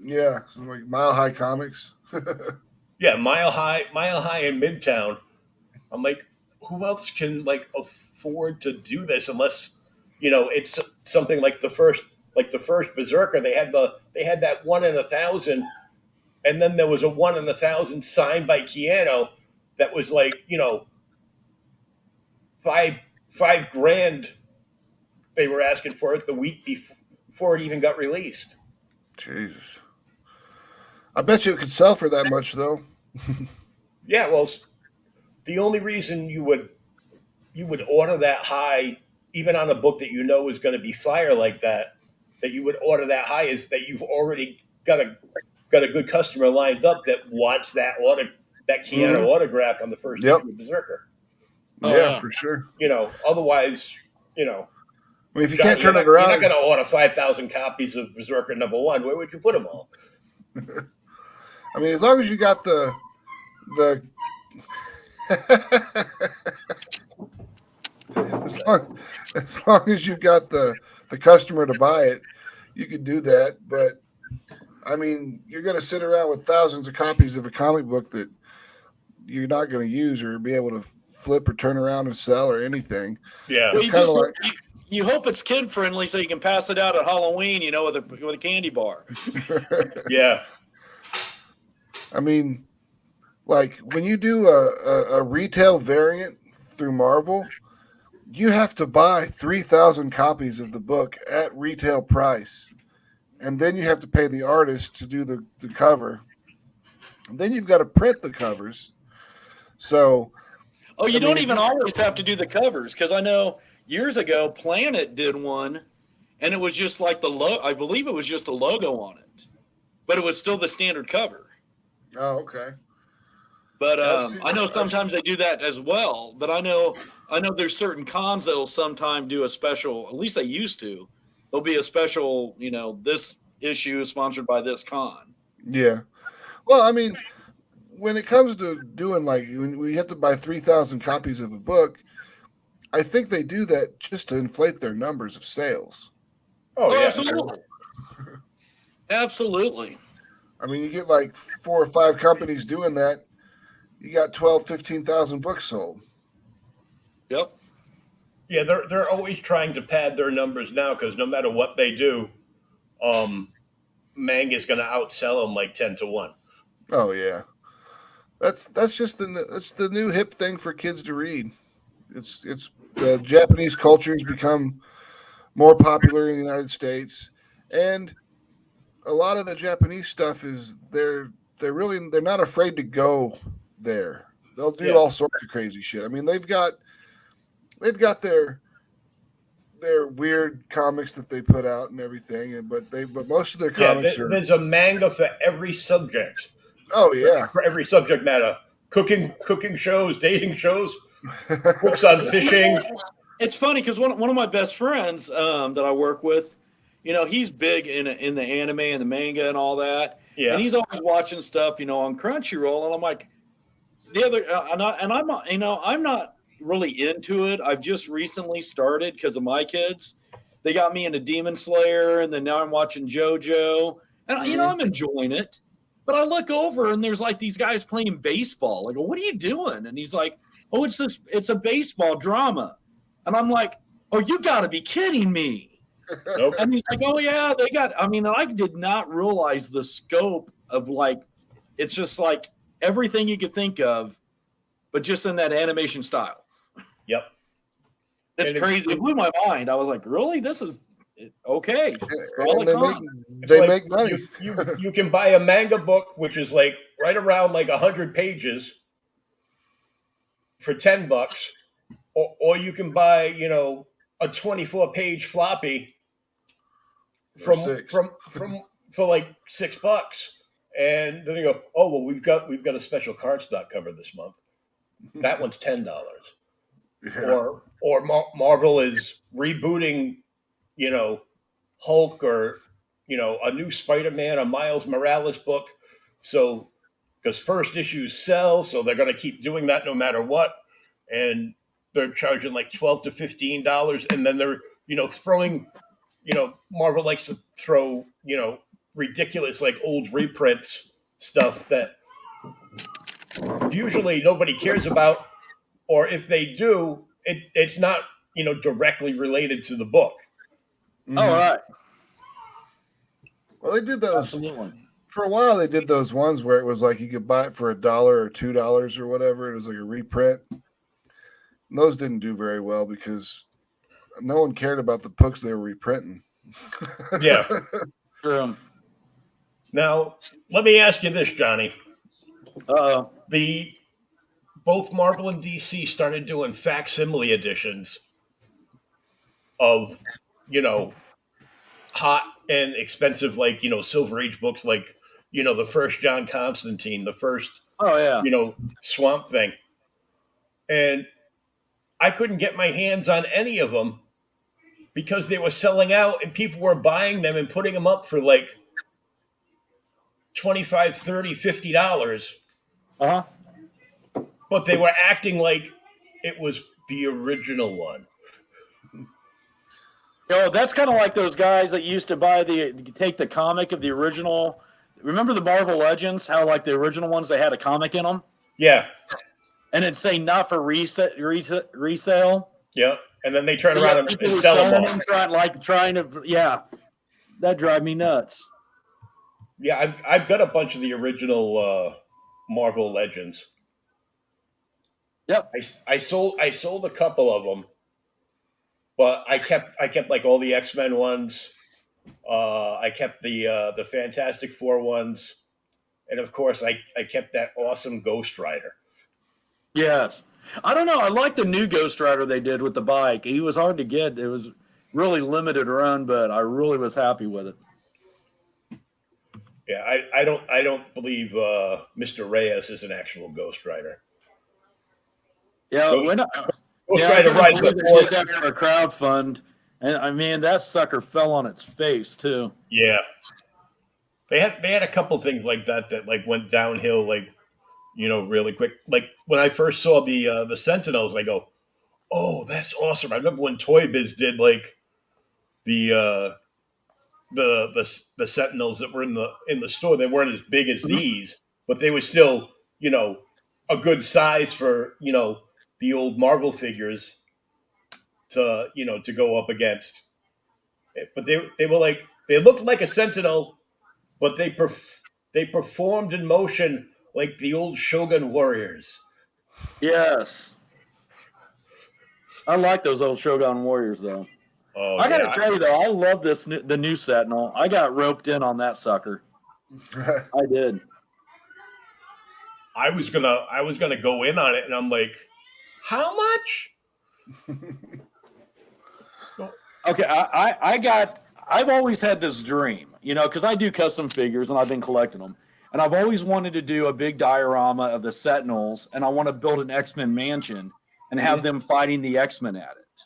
Yeah, like Mile High Comics. Yeah, Mile High in Midtown. I'm like, who else can like afford to do this unless, you know, it's something like the first Berserker. They had that 1 in 1,000, and then there was a 1 in 1,000 signed by Keanu that was like, you know, five grand they were asking for it the week before it even got released. Jesus. I bet you it could sell for that much, though. Yeah, well, the only reason you would order that high, even on a book that you know is going to be fire like that you would order that high, is that you've already got a good customer lined up that wants that Keanu autograph on the first issue of Berserker. Yeah, for sure. You know, otherwise, you know, I mean, if you can't turn it around, you're not going to order 5,000 copies of Berserker #1. Where would you put them all? I mean, as long as you got the as long as you got the customer to buy it, you could do that. But I mean, you're going to sit around with thousands of copies of a comic book that you're not going to use or be able to flip or turn around and sell or anything. Yeah, well, it's kind of like you hope it's kid friendly so you can pass it out at Halloween, you know, with a candy bar. Yeah. I mean, like when you do a retail variant through Marvel, you have to buy 3,000 copies of the book at retail price. And then you have to pay the artist to do the cover. And then you've got to print the covers. So, you don't even always have to do the covers, because I know years ago Planet did one, and it was just like the logo. I believe it was just a logo on it, but it was still the standard cover. Oh, okay. But I know sometimes they do that as well. But I know there's certain cons that will sometimes do a special. At least they used to. There'll be a special, you know, this issue is sponsored by this con. Yeah. Well, I mean, when it comes to doing like when we have to buy 3,000 copies of a book, I think they do that just to inflate their numbers of sales. Oh yeah, absolutely. Absolutely. I mean, you get like 4 or 5 companies doing that. You got 12, 15,000 books sold. Yep. Yeah, they're always trying to pad their numbers now because no matter what they do, manga's going to outsell them like 10-1. Oh yeah, that's just the new hip thing for kids to read. It's the Japanese culture has become more popular in the United States, and a lot of the Japanese stuff is they're not afraid to go there. They'll do all sorts of crazy shit. I mean, they've got their weird comics that they put out and everything, but most of their comics there's a manga for every subject. Oh yeah, for every subject matter: cooking shows, dating shows, books on fishing. It's funny because one of my best friends that I work with, you know, he's big in the anime and the manga and all that. Yeah. And he's always watching stuff, you know, on Crunchyroll, and I'm like, I'm not really into it. I've just recently started because of my kids. They got me into Demon Slayer, and then now I'm watching JoJo, and you know, I'm enjoying it. But I look over and there's like these guys playing baseball. I go, what are you doing? And he's like, oh, it's a baseball drama. And I'm like, oh, you got to be kidding me. Nope. And he's like, oh, yeah, I did not realize the scope of like, it's just like everything you could think of, but just in that animation style. Yep. It's crazy. It blew my mind. I was like, really? This is okay. They make money. You can buy a manga book, which is like right around like 100 pages for $10, or you can buy, you know, a 24-page floppy for like $6, and then you go, oh well, we've got a special cardstock cover this month. That one's $10. Yeah. Or Marvel is rebooting, you know, Hulk, or, you know, a new Spider-Man, a Miles Morales book. So, because first issues sell, so they're going to keep doing that no matter what. And they're charging like $12 to $15. And then they're, you know, throwing, you know, Marvel likes to throw, you know, ridiculous like old reprints stuff that usually nobody cares about. or if they do, it's not directly related to the book. Mhm. All right. Well, they did those Absolutely. for a while. They did those ones where it was like you could buy it for $1 or $2 or whatever. It was like a reprint. And those didn't do very well because no one cared about the books they were reprinting. Yeah. True. Now, let me ask you this, Johnny. Uh-oh. Both Marvel and DC started doing facsimile editions of, hot and expensive, like, Silver Age books, like, the first John Constantine, the first, Oh, yeah. Swamp Thing. And I couldn't get my hands on any of them because they were selling out and people were buying them and putting them up for like $25, $30, $50. Uh-huh. But they were acting like it was the original one. That's kind of like those guys that used to take the comic of the original. Remember the Marvel Legends? How like the original ones, they had a comic in them? Yeah. And it'd say not for resale. Yeah. And then they turn around and sell them all. Trying to, yeah. That drive me nuts. Yeah, I've got a bunch of the original Marvel Legends. Yep. I sold a couple of them, but I kept like all the X-Men ones. I kept the Fantastic Four ones, and of course I kept that awesome Ghost Rider. Yes. I don't know. I like the new Ghost Rider they did with the bike. He was hard to get. It was really limited run, but I really was happy with it. Yeah, I don't believe Mr. Reyes is an actual Ghost Rider. Yeah, Ghost Rider rides the horse. That for a crowd fund, and I mean that sucker fell on its face too. Yeah, they had a couple things like that like went downhill like really quick. Like when I first saw the Sentinels, and I go, oh, that's awesome. I remember when Toy Biz did like the Sentinels that were in the store. They weren't as big as these, but they were still a good size for the old Marvel figures to to go up against. But they were like, they looked like a Sentinel, but they performed in motion like the old Shogun warriors. Yes, I like those old Shogun warriors though. Oh, I gotta tell you though, I love the new Sentinel. I got roped in on that sucker. I did. I was gonna go in on it, and I'm like, how much? Okay, I've always had this dream, because I do custom figures and I've been collecting them. And I've always wanted to do a big diorama of the Sentinels, and I want to build an X-Men mansion and have them fighting the X-Men at it.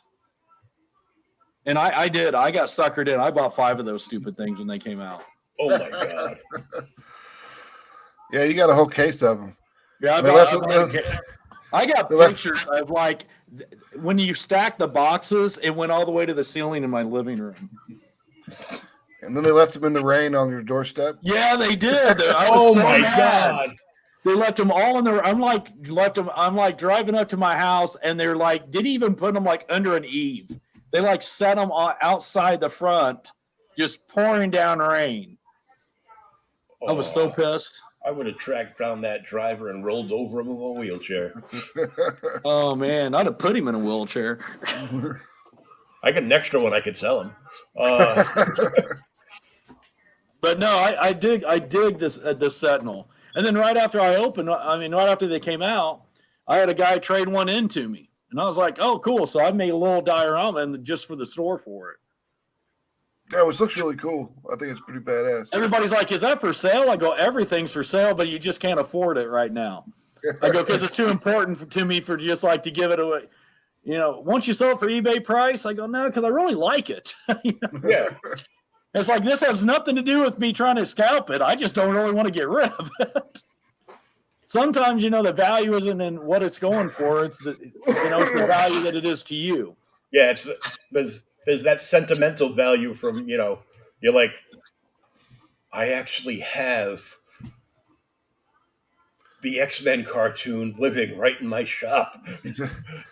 And I did. I got suckered in. I bought 5 of those stupid things when they came out. Oh, my God. Yeah, you got a whole case of them. Yeah, I got pictures of like when you stack the boxes, it went all the way to the ceiling in my living room. And then they left them in the rain on your doorstep. Yeah, they did. My God! They left them all in there. I'm like driving up to my house, and they're like, didn't even put them like under an eave. They like set them outside the front, just pouring down rain. I was so pissed. I would have tracked down that driver and rolled over him in a wheelchair. Oh man, I'd have put him in a wheelchair. I got an extra one I could sell him. But no, I dig this Sentinel. And then right after right after they came out, I had a guy trade one into me. And I was like, oh, cool. So I made a little diorama just for the store for it. Yeah, which looks really cool. I think it's pretty badass. Everybody's like, is that for sale? I go, everything's for sale, but you just can't afford it right now. I go, because it's too important to me for just like to give it away. Once you sell it for eBay price, I go, no, because I really like it. Yeah. It's like, this has nothing to do with me trying to scalp it. I just don't really want to get rid of it. Sometimes, the value isn't in what it's going for. It's it's the value that it is to you. Yeah. There's that sentimental value from, you're like, I actually have the X-Men cartoon living right in my shop.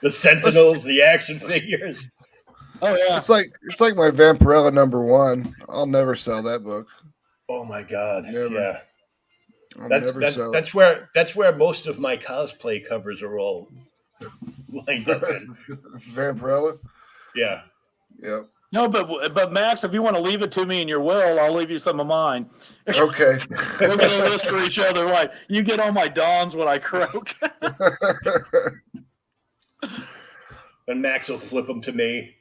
The Sentinels, the action figures. Oh yeah. It's like my Vampirella #1. I'll never sell that book. Oh my God! Never. Yeah, I'll never sell it. that's where most of my cosplay covers are all lined up in. Vampirella. Yeah. Yep. No, but Max, if you want to leave it to me in your will, I'll leave you some of mine. Okay. We're gonna list for each other. Right? You get all my dawns when I croak. And Max will flip them to me.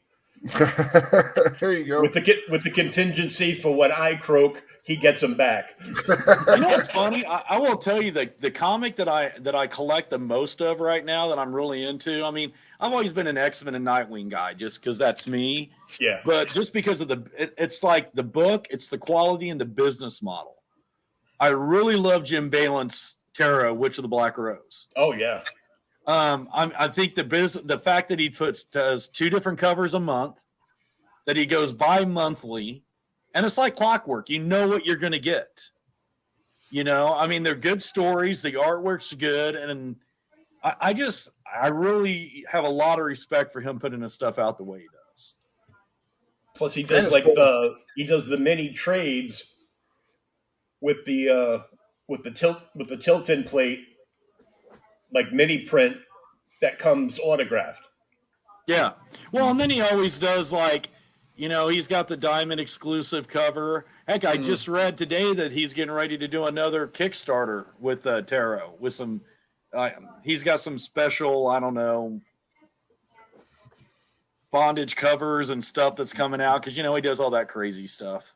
There you go. With the contingency for when I croak, he gets them back. You know what's funny? I will tell you the comic that I collect the most of right now that I'm really into. I mean, I've always been an X-Men and Nightwing guy just because that's me. Yeah. But just because of it's like the book, it's the quality and the business model. I really love Jim Balin's Tarot, Witch of the Black Rose. Oh yeah. I think the fact that he does 2 different covers a month, that he goes bi-monthly, and it's like clockwork. You know what you're going to get. You know, I mean, they're good stories. The artwork's good, and I really have a lot of respect for him putting his stuff out the way he does. Plus, he does the mini trades with the tilt-in plate, like mini print that comes autographed. Yeah. Well, and then he always does like, you know, he's got the diamond exclusive cover. Heck, I just read today that he's getting ready to do another Kickstarter with Tarot with some. He's got some special, I don't know, bondage covers and stuff that's coming out because, you know, he does all that crazy stuff.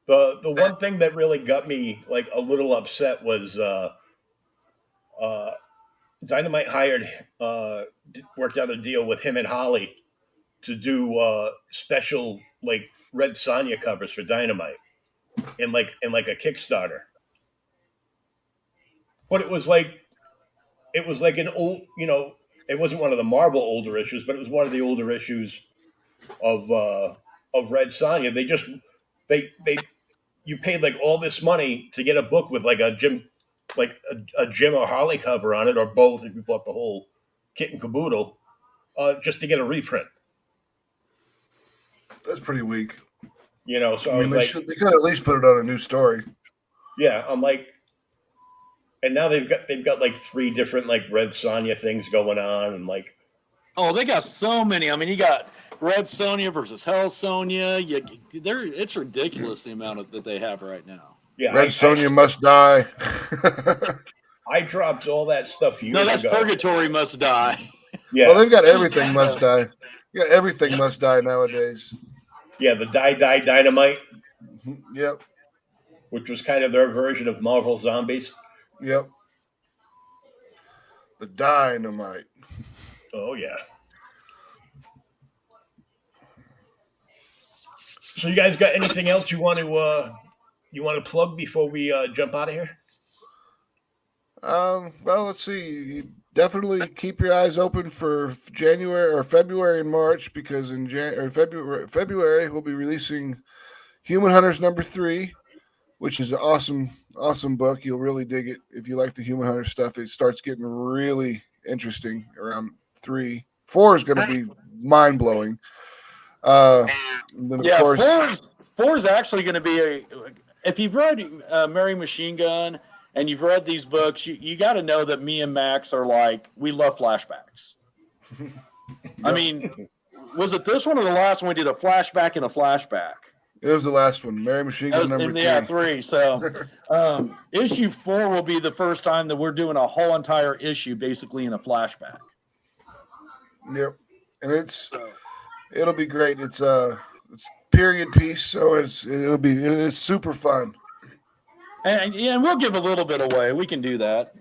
The one thing that really got me like a little upset was Dynamite worked out a deal with him and Holly to do special like Red Sonja covers for Dynamite in like a Kickstarter. But it was like an old, you know, it wasn't one of the Marvel older issues, but it was one of the older issues of Red Sonja. You paid like all this money to get a book with like a Jim or Harley cover on it, or both if you bought the whole kit and caboodle, just to get a reprint. That's pretty weak. You know, so they could at least put it on a new story. Yeah, I'm like, and now they've got like 3 different like Red Sonja things going on, and like, oh, they got so many. I mean, you got Red Sonja versus Hell Sonja. It's ridiculous the amount that they have right now. Yeah, Red Sonja must die. I dropped all that stuff years ago. No, that's Purgatory must die. Yeah. Well, they've got everything must die. Yeah, everything must die nowadays. Yeah, the Dynamite. Yep. Which was kind of their version of Marvel Zombies. Yep. The Dynamite. Oh yeah. So you guys got anything else you want to plug before we jump out of here? Well, let's see. Definitely keep your eyes open for January or February and March, because in February we'll be releasing Human Hunters #3, which is an awesome book. You'll really dig it if you like the Human Hunter stuff. It starts getting really interesting around 3. 4 is going to be mind blowing. Then of course, 4 is actually going to be if you've read Mary Machine Gun and you've read these books, you got to know that me and Max are like, we love flashbacks. I mean, was it this one or the last one we did a flashback and a flashback? It was the last one, Mary Machine Gun #3. Yeah, 3. So issue 4 will be the first time that we're doing a whole entire issue basically in a flashback. Yep, and it'll be great. It's period piece, so it's super fun. And we'll give a little bit away. We can do that.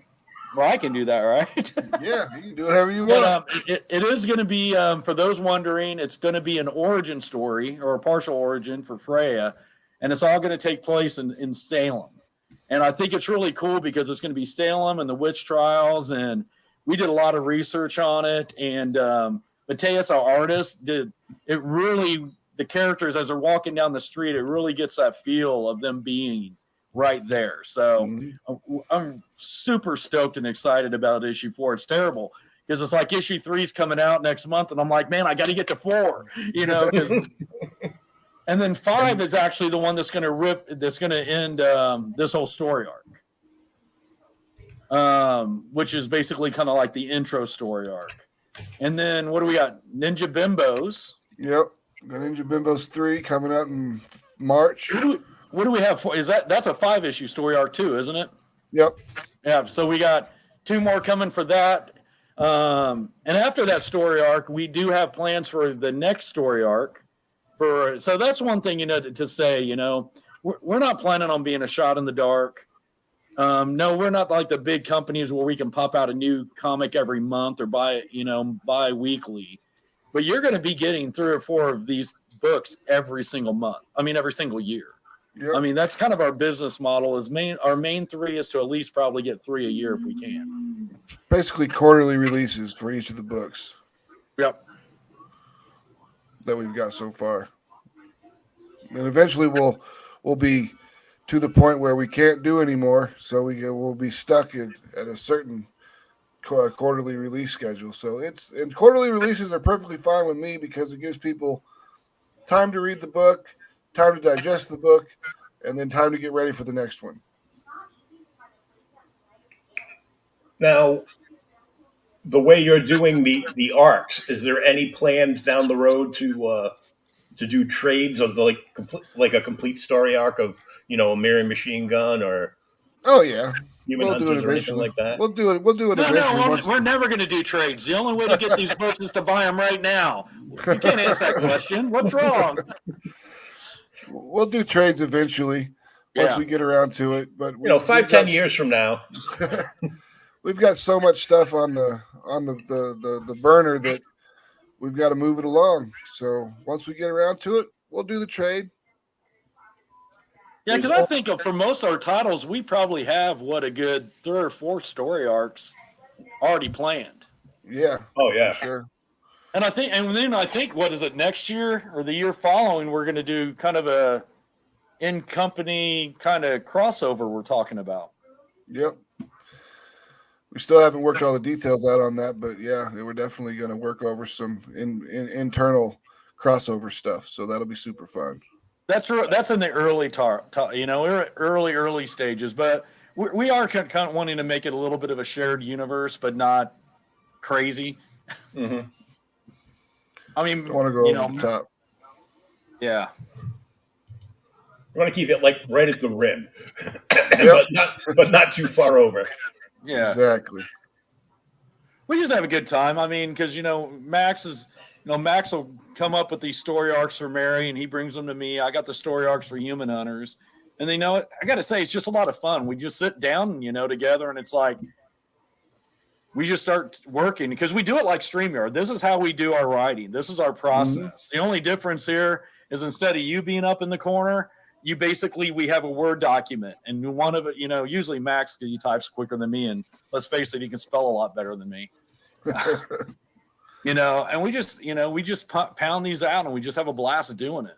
Well, I can do that, right? Yeah, you can do whatever you want. But, it is going to be, for those wondering, it's going to be an origin story or a partial origin for Freya, and it's all going to take place in Salem. And I think it's really cool because it's going to be Salem and the witch trials, and we did a lot of research on it. And Mateus, our artist, did it really. The characters as they're walking down the street, it really gets that feel of them being right there. So Mhm. I'm super stoked and excited about issue 4. It's terrible because it's like issue 3 is coming out next month, and I'm like, man, I got to get to 4, and then 5 is actually the one that's going to end this whole story arc, which is basically kind of like the intro story arc. And then what do we got? Ninja Bimbos. Yep. Got Ninja Bimbos 3 coming out in March. What do we have for? That's a 5-issue story arc too, isn't it? Yep. Yeah. So we got 2 more coming for that. And after that story arc, we do have plans for the next story arc. So that's one thing, to say, we're not planning on being a shot in the dark. No, we're not like the big companies where we can pop out a new comic every month or bi-weekly. But you're going to be getting 3 or 4 of these books every single month. I mean, every single year. Yep. I mean, that's kind of our business model. Our main 3 is to at least probably get 3 a year if we can. Basically quarterly releases for each of the books. Yep. That we've got so far. And eventually we'll be to the point where we can't do anymore. So we'll be stuck at a certain quarterly release schedule. So and quarterly releases are perfectly fine with me because it gives people time to read the book, time to digest the book, and then time to get ready for the next one. Now, the way you're doing the arcs, is there any plans down the road to do trades of a complete story arc of a Mary Machine Gun or Oh yeah, Human we'll do it Hunters or anything eventually. like that? We'll do it eventually. No, we're never going to do trades. The only way to get these books is to buy them right now. You can't answer that question. What's wrong? We'll do trades eventually once we get around to it. But 5-10 years from now, we've got so much stuff on the burner that we've got to move it along. So once we get around to it, we'll do the trade. Yeah, because I think for most of our titles, we probably have a good 3 or 4 story arcs already planned. Yeah. Oh yeah, sure. And then I think what is it, next year or the year following, we're going to do kind of a in company kind of crossover we're talking about. Yep. We still haven't worked all the details out on that, but yeah, we're definitely going to work over some internal crossover stuff. So that'll be super fun. That's in the early we're early stages, but we are kind of wanting to make it a little bit of a shared universe, but not crazy. Mm-hmm. I mean, I want to go over the top. Yeah. We want to keep it right at the rim, Yep. but not too far over. Yeah. Exactly. We just have a good time. I mean, because Max will come up with these story arcs for Mary, and he brings them to me. I got the story arcs for Human Hunters, and I got to say, it's just a lot of fun. We just sit down, together, and it's like we just start working because we do it like StreamYard. This is how we do our writing. This is our process. Mm-hmm. The only difference here is instead of you being up in the corner, we have a Word document, and one of it, usually Max, because he types quicker than me, and let's face it, he can spell a lot better than me. And we just pound these out, and we just have a blast doing it.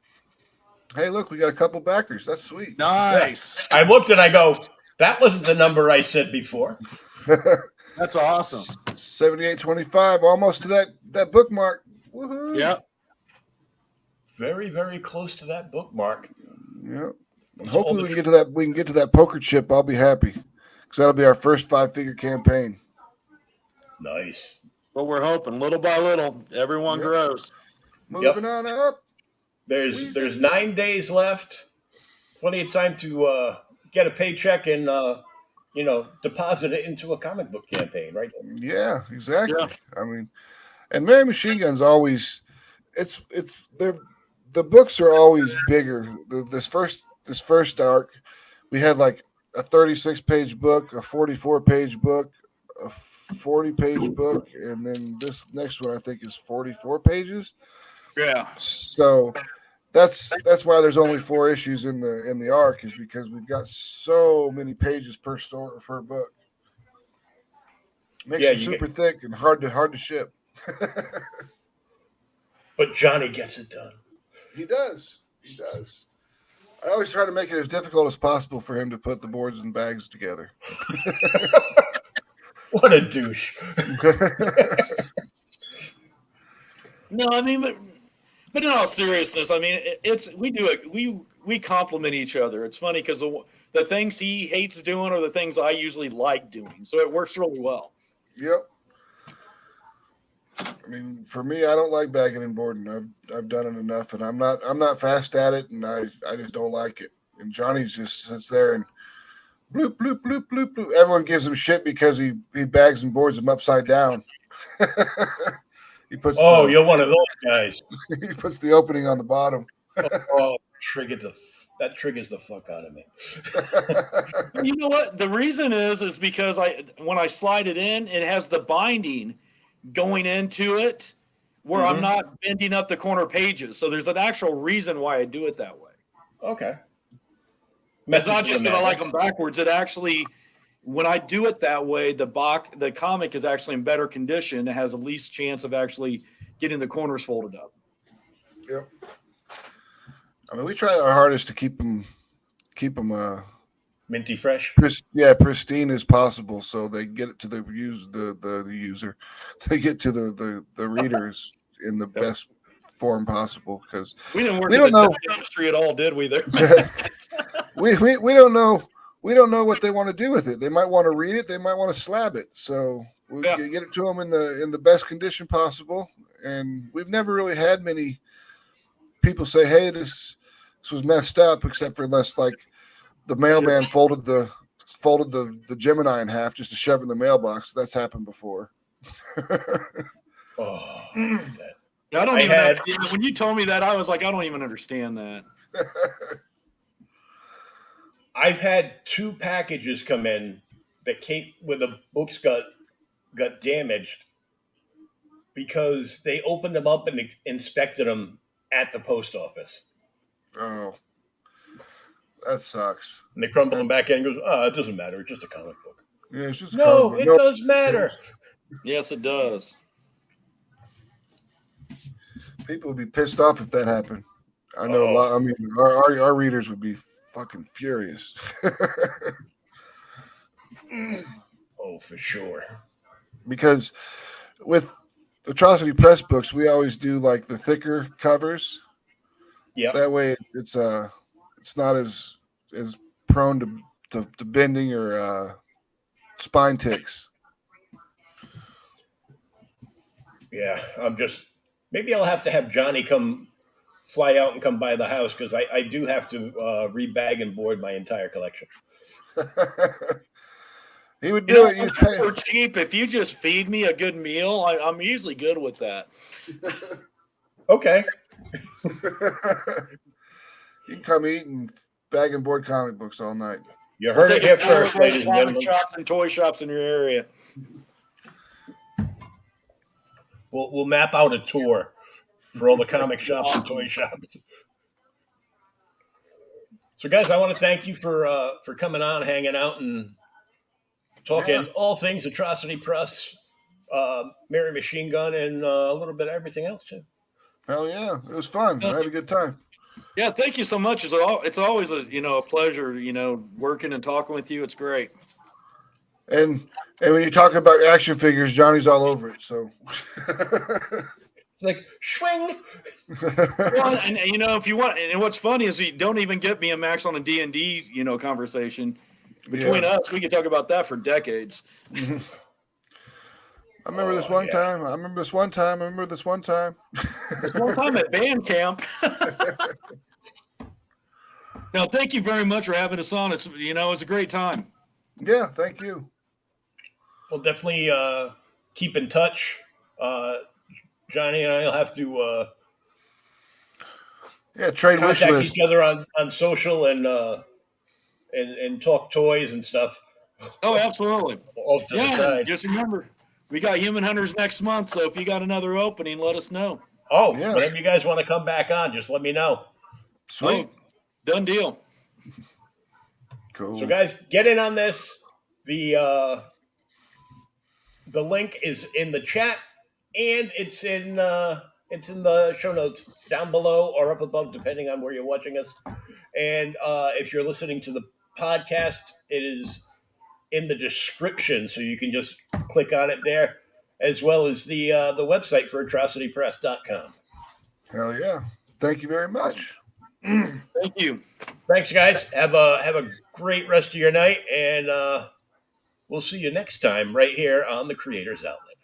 Hey, look, we got a couple backers. That's sweet. Nice. Yeah. I looked and I go, that wasn't the number I said before. That's awesome. 78.25, almost to that bookmark. Woohoo. Yep. Very, very close to that bookmark. Yep. Hopefully we can get to that poker chip. I'll be happy because that'll be our first 5-figure campaign. Nice. Well, we're hoping little by little, everyone grows. Moving on up. There's 9 days left. Plenty of time to get a paycheck and deposit it into a comic book campaign, right? Yeah, exactly. Yeah. I mean, and Mary Machinegun's always the books are always bigger. This first arc, we had like a 36-page book, a 44-page book, a 40-page book, and then this next one I think is 44 pages. Yeah. So that's why there's only 4 issues in the arc, is because we've got so many pages per book. Makes it super thick and hard to ship. But Johnny gets it done. He does. I always try to make it as difficult as possible for him to put the boards and bags together. What a douche. No, I mean, but in all seriousness, I mean, we compliment each other. It's funny because the things he hates doing are the things I usually like doing, so it works really well. Yep. I mean, for me, I don't like bagging and boarding. I've done it enough, and I'm not fast at it, and I just don't like it. And Johnny just sits there and bloop bloop bloop bloop bloop. Everyone gives him shit because he bags and boards them upside down. He puts you're one of those guys. he puts the opening on the bottom. That triggers the fuck out of me. You know what? The reason is because when I slide it in, it has the binding going into it where I'm not bending up the corner pages. So there's an actual reason why I do it that way. Okay. It's not just that I like them backwards. It actually, when I do it that way, the comic is actually in better condition. It has the least chance of actually getting the corners folded up. Yep. I mean, we try our hardest to keep them minty fresh. Pristine as possible, so they get it to the user. They get to the readers in the best form possible, because we don't know industry at all, did we? There, we don't know. We don't know what they want to do with it. They might want to read it. They might want to slab it. So we get it to them in the best condition possible. And we've never really had many people say, "Hey, this was messed up," except for less like the mailman folded the Gemini in half just to shove it in the mailbox. That's happened before. I don't even understand. When you told me that, I was like, I don't even understand that. I've had 2 packages come in that came where the books got damaged because they opened them up and inspected them at the post office. Oh, that sucks. And they crumble them back in and goes, it doesn't matter. It's just a comic book. Yeah, it's just it does matter. Yes, it does. People would be pissed off if that happened. I know a lot. I mean, our readers would be fucking furious. For sure. Because with Atrocity Press books, we always do like the thicker covers. Yeah. That way, it's not as prone to bending or spine ticks. Yeah, maybe I'll have to have Johnny fly out and come by the house, because I do have to rebag and board my entire collection. He would do it. For cheap. If you just feed me a good meal, I'm usually good with that. Okay. You can come eat and bag and board comic books all night. You heard it here first, ladies and gentlemen. Shops and toy shops in your area. We'll map out a tour for all the comic shops and toy shops. So, guys, I want to thank you for coming on, hanging out, and talking all things Atrocity Press, Mary Machine Gun, and a little bit of everything else too. Hell yeah, it was fun. I had a good time. Yeah, thank you so much. It's always a pleasure, working and talking with you. It's great. And when you're talking about action figures, Johnny's all over it. So, like swing. Well, and if you want, and what's funny is you don't even get me and Max on a D&D, conversation. Between us, we could talk about that for decades. I remember this one time. I remember this one time. This one time at band camp. Now, thank you very much for having us on. It's a great time. Yeah, thank you. We'll definitely keep in touch. Johnny and I'll have to trade wish contact list. each other on social and talk toys and stuff. Oh, absolutely. Off to the side. Just remember, we got Human Hunters next month, so if you got another opening, let us know. Oh, yeah. Whenever you guys want to come back on, just let me know. Sweet. Done deal. Cool. So, guys, get in on this. The link is in the chat, and it's in the show notes down below or up above, depending on where you're watching us. And if you're listening to the podcast, it is in the description, so you can just click on it there, as well as the website for atrocitypress.com. Hell yeah. Thank you very much. Thank you. Thanks, guys. Have a great rest of your night, and we'll see you next time right here on the Creators Outlet.